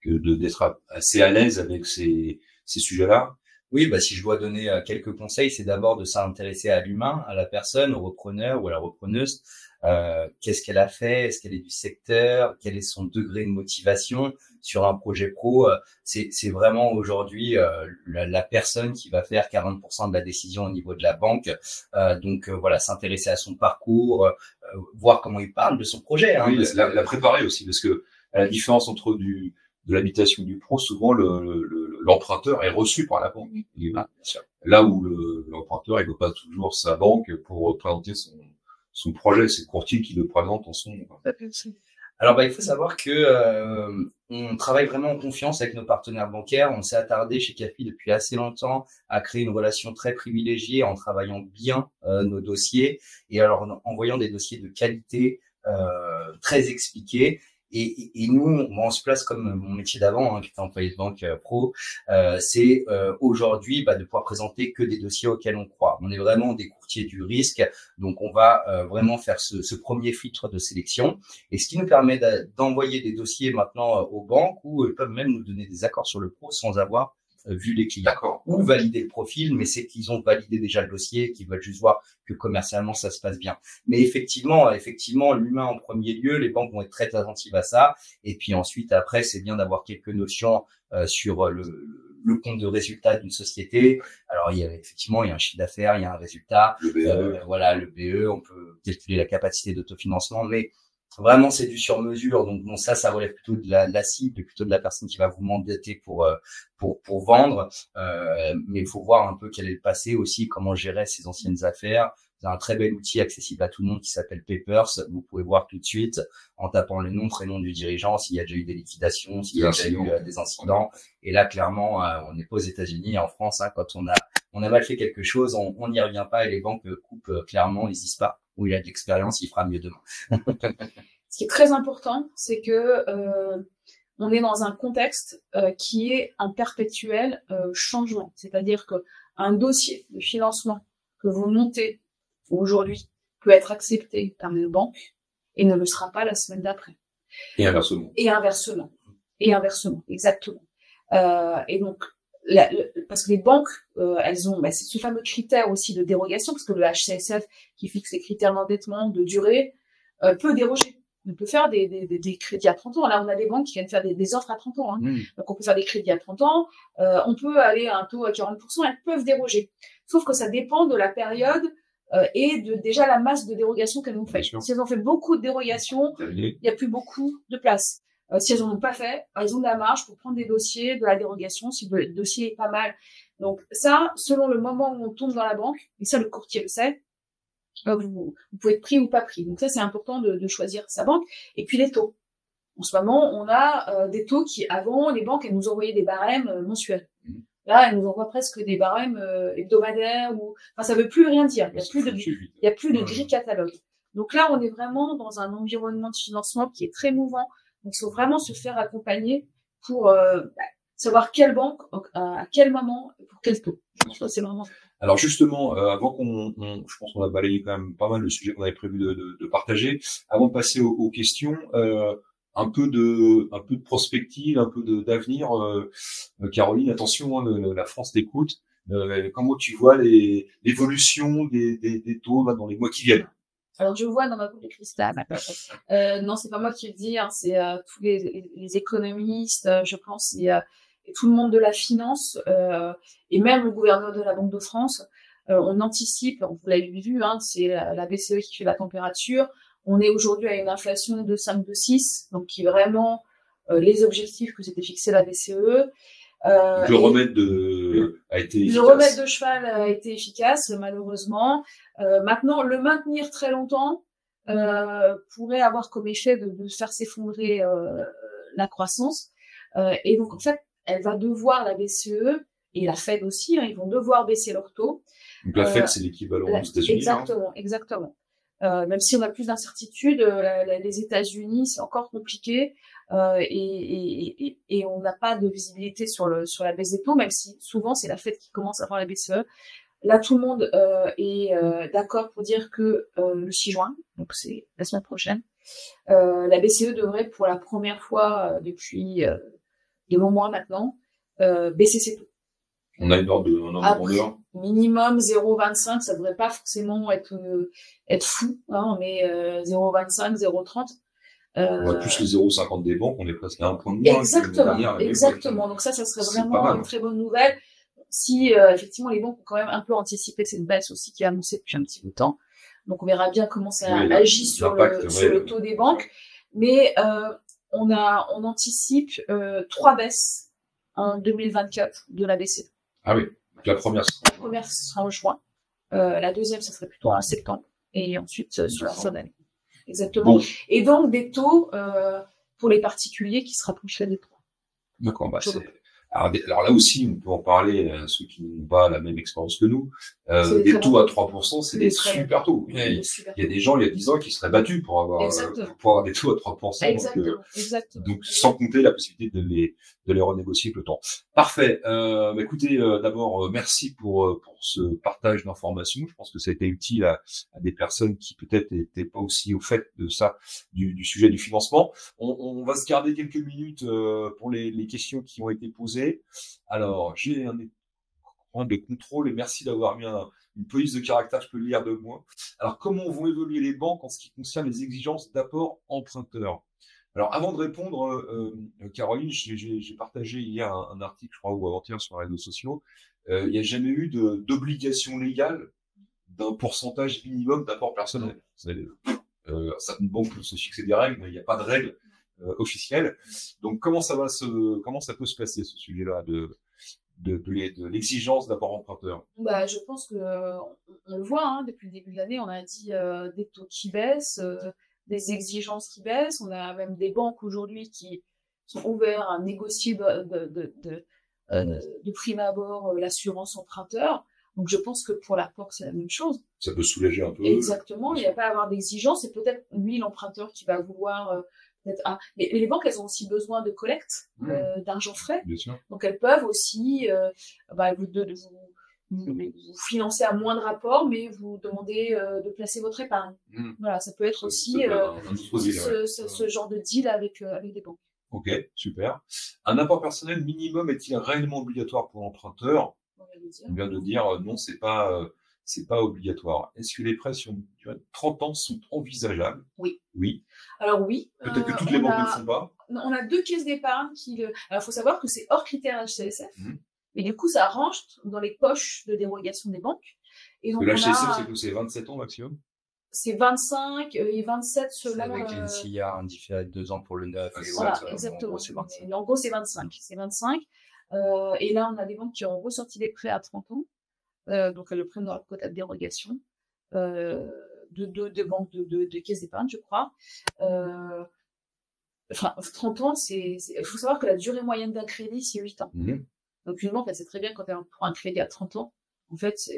que d'être assez à l'aise avec ces sujets-là. Oui, si je dois donner quelques conseils, c'est d'abord de s'intéresser à l'humain, à la personne, au repreneur ou à la repreneuse. Qu'est-ce qu'elle a fait? Est-ce qu'elle est du secteur? Quel est son degré de motivation sur un projet pro? C'est vraiment aujourd'hui la personne qui va faire 40% de la décision au niveau de la banque. Donc voilà, s'intéresser à son parcours, voir comment il parle de son projet. Oui, la préparer aussi, parce que à la différence entre de l'habitation du pro, souvent l'emprunteur est reçu par la banque. Là où l'emprunteur il veut pas toujours sa banque pour présenter son projet, c'est le courtier qui le présente en son nom. Alors il faut savoir que on travaille vraiment en confiance avec nos partenaires bancaires. On s'est attardé chez Capi depuis assez longtemps à créer une relation très privilégiée en travaillant bien nos dossiers, et alors en envoyant des dossiers de qualité très expliqués. Et nous, on se place comme mon métier d'avant, qui était employé de banque pro, c'est aujourd'hui de pouvoir présenter que des dossiers auxquels on croit. On est vraiment des courtiers du risque, donc on va vraiment faire ce premier filtre de sélection, et ce qui nous permet d'envoyer des dossiers maintenant aux banques, où ils peuvent même nous donner des accords sur le pro sans avoir vu les clients, ou valider le profil, mais c'est qu'ils ont validé déjà le dossier, qu'ils veulent juste voir que commercialement ça se passe bien. Mais effectivement, l'humain en premier lieu, les banques vont être très attentives à ça, et puis ensuite après c'est bien d'avoir quelques notions sur le compte de résultat d'une société. Alors il y a un chiffre d'affaires, il y a un résultat, le BE. Le BE, on peut calculer la capacité d'autofinancement, mais vraiment, c'est du sur-mesure. Donc bon, ça relève plutôt de la cible, et plutôt de la personne qui va vous mandater pour vendre. Mais il faut voir un peu quel est le passé aussi, comment gérer ses anciennes affaires. C'est un très bel outil accessible à tout le monde qui s'appelle Papers. Vous pouvez voir tout de suite en tapant le nom, prénom du dirigeant, s'il y a déjà eu des liquidations, s'il y a déjà eu des incidents. Et là, clairement, on n'est pas aux États-Unis, en France, quand on a mal fait quelque chose, on n'y revient pas, et les banques coupent clairement, ils disent pas. Où il a de l'expérience, il fera mieux demain. Ce qui est très important, c'est que on est dans un contexte qui est un perpétuel changement. C'est-à-dire que un dossier de financement que vous montez aujourd'hui peut être accepté par une banque et ne le sera pas la semaine d'après. Et inversement. Exactement. Et donc, parce que les banques, elles ont c'est ce fameux critère aussi de dérogation, parce que le HCSF qui fixe les critères d'endettement, de durée, peut déroger. On peut faire des crédits à 30 ans. Là, on a des banques qui viennent faire des offres à 30 ans. Donc, on peut faire des crédits à 30 ans. On peut aller à un taux à 40%. Elles peuvent déroger. Sauf que ça dépend de la période et de déjà la masse de dérogations qu'elles ont fait. Bien sûr. Si elles ont fait beaucoup de dérogations, il n'y a plus beaucoup de place. Si elles en ont pas fait, elles ont de la marge pour prendre des dossiers, de la dérogation, si le dossier est pas mal. Donc ça, selon le moment où on tombe dans la banque, et ça le courtier le sait, vous pouvez être pris ou pas pris. Donc ça, c'est important de choisir sa banque. Et puis les taux. En ce moment, on a des taux qui, avant, les banques, elles nous envoyaient des barèmes mensuels. Là, elles nous envoient presque des barèmes hebdomadaires ou, enfin, ça veut plus rien dire. Il y a plus de grille catalogue. Donc là, on est vraiment dans un environnement de financement qui est très mouvant. Donc, il faut vraiment se faire accompagner pour savoir quelle banque, à quel moment, pour quel taux. Ça, c'est vraiment. Alors justement, avant je pense qu'on a balayé quand même pas mal le sujet qu'on avait prévu de partager. Avant de passer aux questions, un peu de prospective, un peu d'avenir. Caroline, attention, hein, la France t'écoute. Comment tu vois l'évolution des taux dans les mois qui viennent? Alors, je vois dans ma boule de cristal. Non, c'est pas moi qui le dis, hein, c'est tous les économistes, je pense, et tout le monde de la finance, et même le gouverneur de la Banque de France. On anticipe, vous l'avez vu, hein, c'est la BCE qui fait la température. On est aujourd'hui à une inflation de 5,6, donc qui est vraiment les objectifs que s'était fixé la BCE. Le remède a été efficace. Le remède de cheval a été efficace, malheureusement. Maintenant, le maintenir très longtemps pourrait avoir comme effet de faire s'effondrer la croissance. Et donc, en fait, elle va devoir, la BCE et la Fed aussi, hein, ils vont devoir baisser leur taux. Donc la Fed, c'est l'équivalent aux États-Unis. Exactement, hein. Exactement. Même si on a plus d'incertitudes, les États-Unis, c'est encore compliqué. Et on n'a pas de visibilité sur la baisse des taux, même si souvent c'est la Fed qui commence avant la BCE. Là, tout le monde est d'accord pour dire que le 6 juin, donc c'est la semaine prochaine, la BCE devrait pour la première fois depuis de longs mois maintenant baisser ses taux. On a une ordre de grandeur. Minimum 0,25, ça devrait pas forcément être fou, hein, mais 0,25, 0,30. On a plus les 0,50 des banques, on est presque à un point de moins. Exactement. Donc ça serait vraiment une très bonne nouvelle. Si effectivement les banques ont quand même un peu anticipé cette baisse aussi qui est annoncée depuis un petit bout de temps. Donc on verra bien comment ça agit sur le taux des banques. Mais on anticipe 3 baisses en 2024 de la BCE. Ah oui, donc la première sera en juin. La deuxième, ça serait plutôt en septembre. Et ensuite sur la fin d'année. Exactement. Bon. Et donc des taux pour les particuliers qui se rapprocheraient des 3. D'accord, bah alors là aussi, on peut en parler à ceux qui n'ont pas la même expérience que nous. Des taux à 3%, c'est des super taux. Il y a des gens, il y a 10 ans, qui seraient battus pour avoir des taux à 3%. Exactement. Donc sans compter la possibilité de les renégocier avec le temps. Parfait. Écoutez, d'abord, merci pour ce partage d'informations. Je pense que ça a été utile à des personnes qui peut-être n'étaient pas aussi au fait de ça, du sujet du financement. On va se garder quelques minutes pour les questions qui ont été posées. Alors, j'ai un écran de contrôle et merci d'avoir mis une police de caractère, je peux le lire de moi. Alors, comment vont évoluer les banques en ce qui concerne les exigences d'apport emprunteur? Alors, avant de répondre, Caroline, j'ai partagé hier un article, je crois, ou avant-hier sur les réseaux sociaux. Il n'y a jamais eu d'obligation légale d'un pourcentage minimum d'apport personnel. Certaines banques peuvent se fixer des règles, mais il n'y a pas de règles officielles. Donc, comment ça peut se passer, ce sujet-là de l'exigence d'apport emprunteur? Bah, je pense que on le voit, hein, depuis le début de l'année, on a dit des taux qui baissent, des exigences qui baissent. On a même des banques aujourd'hui qui sont ouvertes à négocier de prime abord l'assurance emprunteur. Donc je pense que pour l'apport, c'est la même chose. Ça peut soulager un peu. Exactement, il n'y a pas à avoir d'exigence. C'est peut-être lui, l'emprunteur, qui va vouloir mais les banques, elles ont aussi besoin de collecte, d'argent frais. Bien sûr. Donc elles peuvent aussi vous financer à moindre apport, mais vous demander de placer votre épargne. Voilà, ça peut être aussi ce genre de deal avec des banques. Ok, super. Un apport personnel minimum est-il réellement obligatoire pour l'emprunteur? On vient de dire non, c'est pas obligatoire. Est-ce que les prêts sur une durée de 30 ans sont envisageables? Oui. Oui. Alors oui. Peut-être que toutes les banques ne le font pas. On a 2 caisses d'épargne qui Alors il faut savoir que c'est hors critère HCSF. Mais du coup, ça rentre dans les poches de dérogation des banques. Et donc, la HCSF, c'est que c'est 27 ans maximum? C'est 25 et 27 selon... Avec l'NCIA, un différé de 2 ans pour le 9 et voilà, autres. exactement. En gros, c'est 25. En gros, c'est 25. C'est 25. Et là, on a des banques qui ont ressorti des prêts à 30 ans. Donc, elles le prennent dans leur quota de dérogation. De banques de caisses d'épargne, je crois. Enfin, 30 ans, il faut savoir que la durée moyenne d'un crédit, c'est 8 ans. Donc, une banque, elle sait très bien quand elle prend un crédit à 30 ans, en fait, ça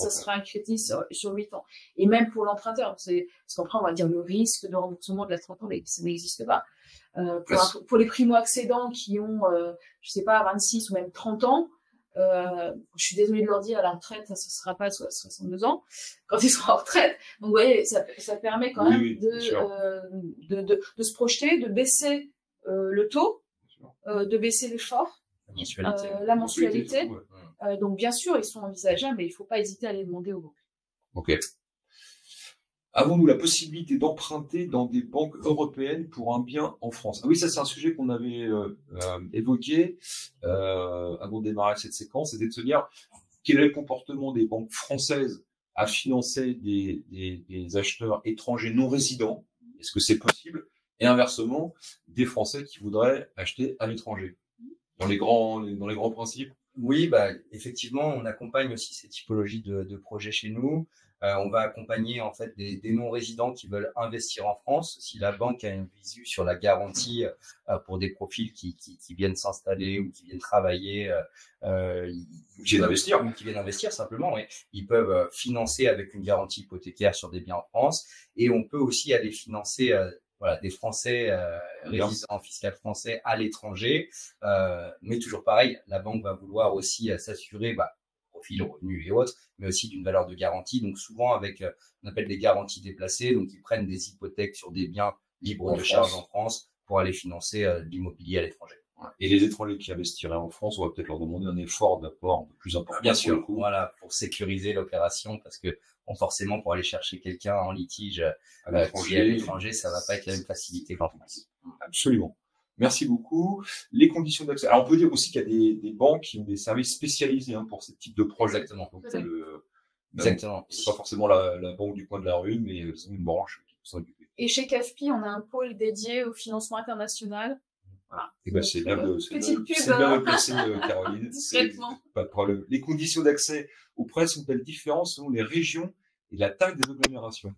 sera un crédit sur 8 ans. Et même pour l'emprunteur, parce qu'après, on va dire le risque de remboursement de la 30 ans, ça n'existe pas. Pour les primo-accédants qui ont, je sais pas, 26 ou même 30 ans, je suis désolée de leur dire, à la retraite, ça ne sera pas 62 ans, quand ils seront en retraite. Donc, vous voyez, ça permet quand même de se projeter, de baisser le taux, de baisser l'effort, la mensualité. Donc, bien sûr, ils sont envisageables, mais il ne faut pas hésiter à les demander aux banques. Ok. Avons-nous la possibilité d'emprunter dans des banques européennes pour un bien en France? Ah oui, ça c'est un sujet qu'on avait évoqué avant de démarrer cette séquence, c'était de se dire quel est le comportement des banques françaises à financer des acheteurs étrangers non résidents. Est-ce que c'est possible? Et inversement, des Français qui voudraient acheter à l'étranger. Dans les grands principes. Oui, effectivement, on accompagne aussi ces typologies de projets chez nous. On va accompagner en fait des non-résidents qui veulent investir en France. Si la banque a une visu sur la garantie pour des profils qui viennent s'installer ou qui viennent travailler, qui viennent investir simplement, oui. Ils peuvent financer avec une garantie hypothécaire sur des biens en France, et on peut aussi aller financer des Français résidents fiscaux français à l'étranger, mais toujours pareil, la banque va vouloir aussi s'assurer profil, revenus et autres, mais aussi d'une valeur de garantie. Donc souvent avec, on appelle des garanties déplacées, donc ils prennent des hypothèques sur des biens libres de charge en France pour aller financer l'immobilier à l'étranger. Et les étrangers qui investiraient en France, on va peut-être leur demander un effort d'apport plus important. Bien sûr, pour sécuriser l'opération, parce que forcément, pour aller chercher quelqu'un en litige à l'étranger, ça va pas être la même facilité qu'en France. Absolument. Merci beaucoup. Les conditions d'accès. Alors, on peut dire aussi qu'il y a des banques qui ont des services spécialisés pour ce type de projet. Exactement. Donc, Exactement. C'est pas forcément la banque du coin de la rue, mais une branche qui s'en occupe. Et chez CAFPI, on a un pôle dédié au financement international. Voilà. Et c'est bien de placer, Caroline. Pas de problème. Les conditions d'accès aux prêts sont-elles différentes selon les régions et la taille des agglomérations?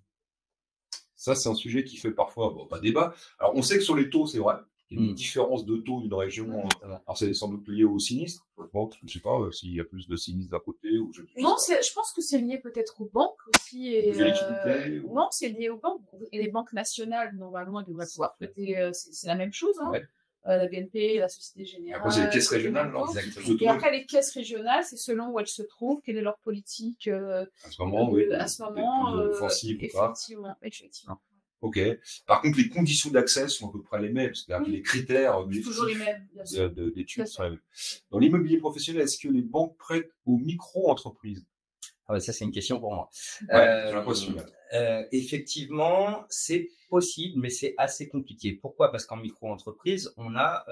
Ça, c'est un sujet qui fait parfois pas débat. Alors, on sait que sur les taux, c'est vrai. Il y a une différence de taux d'une région. Alors, c'est sans doute lié au sinistre. Bon, je ne sais pas s'il y a plus de sinistres à côté. Non, je pense que c'est lié peut-être aux banques aussi. Et, non, c'est lié aux banques. Et les banques nationales, normalement, devraient pouvoir prêter. C'est la même chose. Hein. Ouais. La BNP, la Société Générale. Après, c'est les caisses régionales. Et après, les caisses régionales, c'est selon où elles se trouvent, quelle est leur politique. À ce moment, oui. À ce moment, effectivement. Ok. Par contre, les conditions d'accès sont à peu près les mêmes, c'est-à-dire les critères toujours les mêmes, d'études sont les mêmes. Dans l'immobilier professionnel, est-ce que les banques prêtent aux micro-entreprises? Ça, c'est une question pour moi. J'ai l'impression. Effectivement, c'est possible, mais c'est assez compliqué. Pourquoi? Parce qu'en micro-entreprise, on a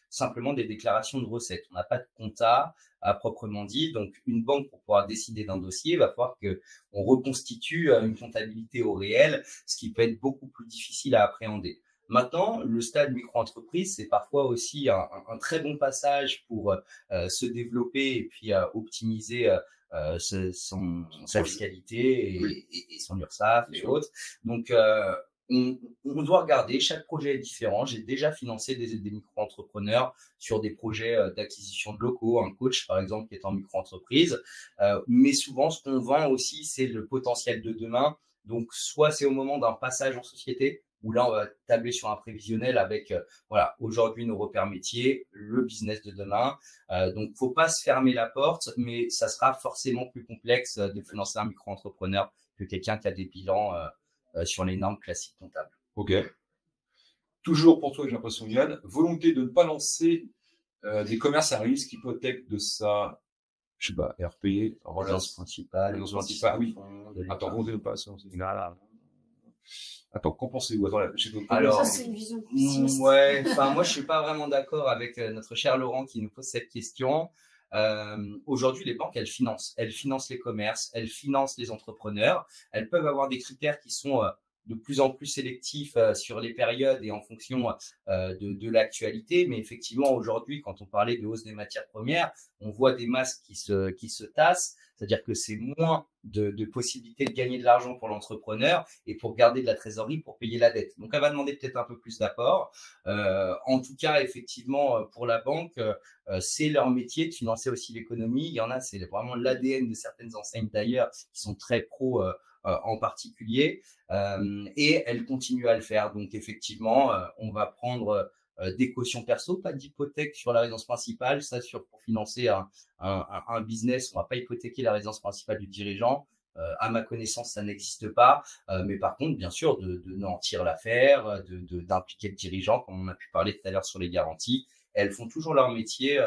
simplement des déclarations de recettes. On n'a pas de compta à proprement dit. Donc, une banque, pour pouvoir décider d'un dossier, va falloir qu'on reconstitue une comptabilité au réel, ce qui peut être beaucoup plus difficile à appréhender. Maintenant, le stade micro-entreprise, c'est parfois aussi un très bon passage pour se développer et puis optimiser sa fiscalité et son URSSAF et autres. Donc, on doit regarder, chaque projet est différent. J'ai déjà financé des micro-entrepreneurs sur des projets d'acquisition de locaux, un coach par exemple qui est en micro-entreprise. Mais souvent, ce qu'on vend aussi, c'est le potentiel de demain. Donc, soit c'est au moment d'un passage en société, où là, on va tabler sur un prévisionnel avec, aujourd'hui nos repères métiers, le business de demain. Donc, faut pas se fermer la porte, mais ça sera forcément plus complexe de financer un micro-entrepreneur que quelqu'un qui a des bilans sur les normes classiques comptables. Ok. Toujours pour toi, j'ai l'impression, Yann, volonté de ne pas lancer des commerces à risque, hypothèque de sa, RP, résidence principale, oui. Attends, volonté de ne pas Attends, qu'en pensez-vous? Alors, ça, c'est une vision moi, je suis pas vraiment d'accord avec notre cher Laurent qui nous pose cette question. Aujourd'hui, les banques, elles financent les commerces, elles financent les entrepreneurs. Elles peuvent avoir des critères qui sont de plus en plus sélectifs sur les périodes et en fonction de l'actualité. Mais effectivement, aujourd'hui, quand on parlait de hausse des matières premières, on voit des masses qui se tassent. C'est-à-dire que c'est moins de possibilités de gagner de l'argent pour l'entrepreneur et pour garder de la trésorerie pour payer la dette. Donc, elle va demander peut-être un peu plus d'apport. En tout cas, effectivement, pour la banque, c'est leur métier de financer aussi l'économie. Il y en a, c'est vraiment l'ADN de certaines enseignes d'ailleurs qui sont très pro en particulier, et elles continuent à le faire. Donc, effectivement, on va prendre des cautions perso, pas d'hypothèque sur la résidence principale. Ça, pour financer un business, on va pas hypothéquer la résidence principale du dirigeant. À ma connaissance, ça n'existe pas. Mais par contre, bien sûr, de nantir l'affaire, d'impliquer le dirigeant, comme on a pu parler tout à l'heure sur les garanties. Elles font toujours leur métier.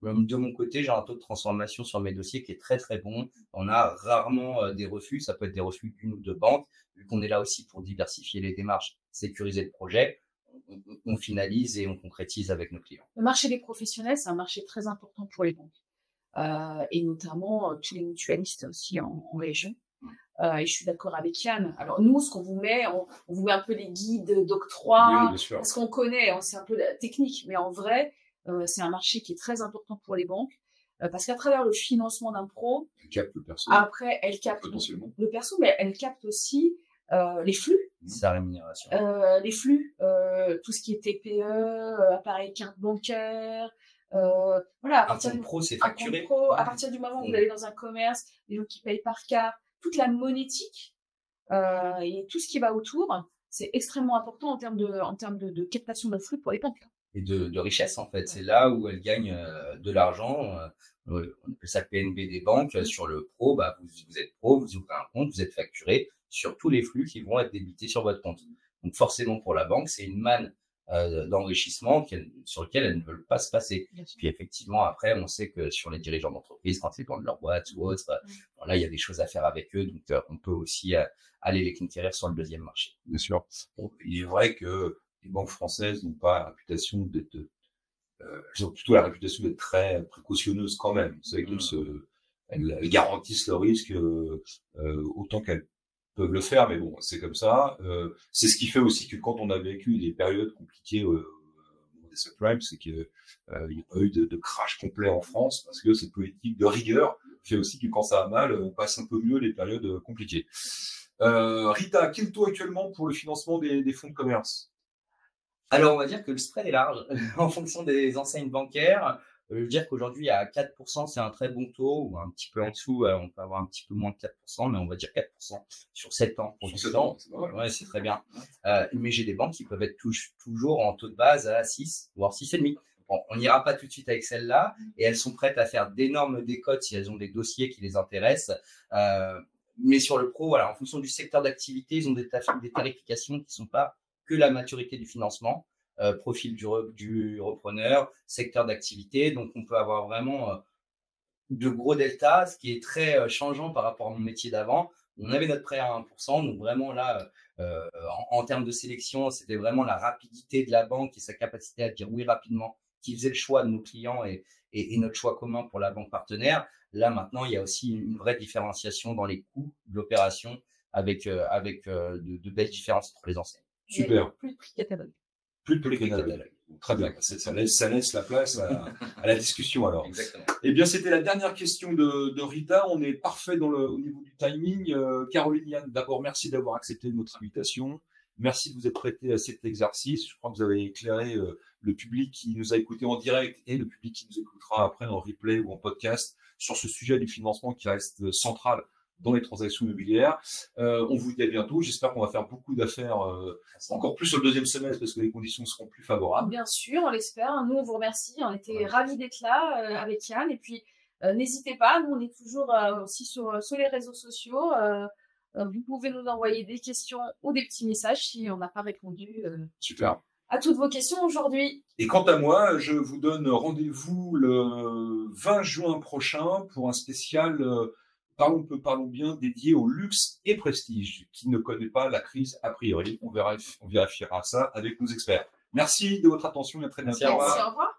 De mon côté, j'ai un taux de transformation sur mes dossiers qui est très, très bon. On a rarement des refus. Ça peut être des refus d'une ou deux banques. Vu qu'on est là aussi pour diversifier les démarches, sécuriser le projet, on finalise et on concrétise avec nos clients. Le marché des professionnels, c'est un marché très important pour les banques. Et notamment tous les mutualistes aussi en région. Et je suis d'accord avec Yann. Alors nous, ce qu'on vous met, on vous met un peu les guides d'octroi, oui, parce qu'on connaît, c'est un peu la technique, mais en vrai, c'est un marché qui est très important pour les banques, parce qu'à travers le financement d'un pro, elle capte le perso. Après, elle capte le perso, mais elle capte aussi les flux. Sa rémunération. Les flux, tout ce qui est TPE, appareil carte bancaire. Voilà, à partir pro, c'est facturé. À partir du moment où vous allez dans un commerce, les gens qui payent par carte, toute la monétique et tout ce qui va autour, c'est extrêmement important en termes de captation de flux pour les banques. Et de richesse, en fait. C'est là où elles gagnent de l'argent. On appelle ça le PNB des banques. Sur le pro, vous êtes pro, vous ouvrez un compte, vous êtes facturé sur tous les flux qui vont être débités sur votre compte. Donc forcément, pour la banque, c'est une manne d'enrichissement sur lequel elles ne veulent pas se passer. Puis effectivement, après, on sait que sur les dirigeants d'entreprise, quand ils vendent leur boîte ou autre, là, il y a des choses à faire avec eux. Donc, on peut aussi aller les conquérir sur le deuxième marché. Bien sûr. Bon, il est vrai que les banques françaises n'ont pas la réputation d'être, elles ont plutôt la réputation d'être très précautionneuses quand même. Vous savez elles garantissent le risque autant qu'elles peuvent le faire, mais bon, c'est comme ça. C'est ce qui fait aussi que quand on a vécu des périodes compliquées des subprimes, c'est qu'il n'y a pas eu de crash complet en France, parce que cette politique de rigueur fait aussi que quand ça va mal, on passe un peu mieux les périodes compliquées. Rita, quel taux actuellement pour le financement des fonds de commerce? Alors, on va dire que le spread est large en fonction des enseignes bancaires. Je veux dire qu'aujourd'hui, à 4%, c'est un très bon taux, ou un petit peu en dessous, on peut avoir un petit peu moins de 4%, mais on va dire 4% sur 7 ans. Sur 7 ans, c'est pas mal. Ouais, c'est très bien. Mais j'ai des banques qui peuvent être toujours en taux de base à 6, voire 6,5. Bon, on n'ira pas tout de suite avec celles-là, et elles sont prêtes à faire d'énormes décotes si elles ont des dossiers qui les intéressent. Mais sur le pro, voilà, en fonction du secteur d'activité, ils ont des tarifications qui sont pas que la maturité du financement, profil du repreneur, secteur d'activité. Donc, on peut avoir vraiment de gros deltas, ce qui est très changeant par rapport à mon métier d'avant. On avait notre prêt à 1%, donc vraiment là, en termes de sélection, c'était vraiment la rapidité de la banque et sa capacité à dire oui rapidement qui faisait le choix de nos clients et notre choix commun pour la banque partenaire. Là, maintenant, il y a aussi une vraie différenciation dans les coûts de l'opération avec de belles différences entre les enseignes. Super. Plus de prix catalogue. Plus de prix catalogue. Très bien. Ça laisse la place à la discussion alors. Exactement. Eh bien, c'était la dernière question de Rita. On est parfait au niveau du timing. Caroline, Yann, d'abord, merci d'avoir accepté notre invitation. Merci de vous être prêté à cet exercice. Je crois que vous avez éclairé le public qui nous a écoutés en direct et le public qui nous écoutera après en replay ou en podcast sur ce sujet du financement qui reste central dans les transactions immobilières. On vous dit à bientôt. J'espère qu'on va faire beaucoup d'affaires, encore plus sur le deuxième semestre parce que les conditions seront plus favorables. Bien sûr, on l'espère. Nous, on vous remercie. On était ravis d'être là avec Yann. Et puis, n'hésitez pas. Nous, on est toujours aussi sur les réseaux sociaux. Vous pouvez nous envoyer des questions ou des petits messages si on n'a pas répondu Super. À toutes vos questions aujourd'hui. Et quant à moi, je vous donne rendez-vous le 20 juin prochain pour un spécial Parlons bien dédié au luxe et prestige, qui ne connaît pas la crise a priori. On vérifiera ça avec nos experts. Merci de votre attention et à très bientôt. Merci, au revoir.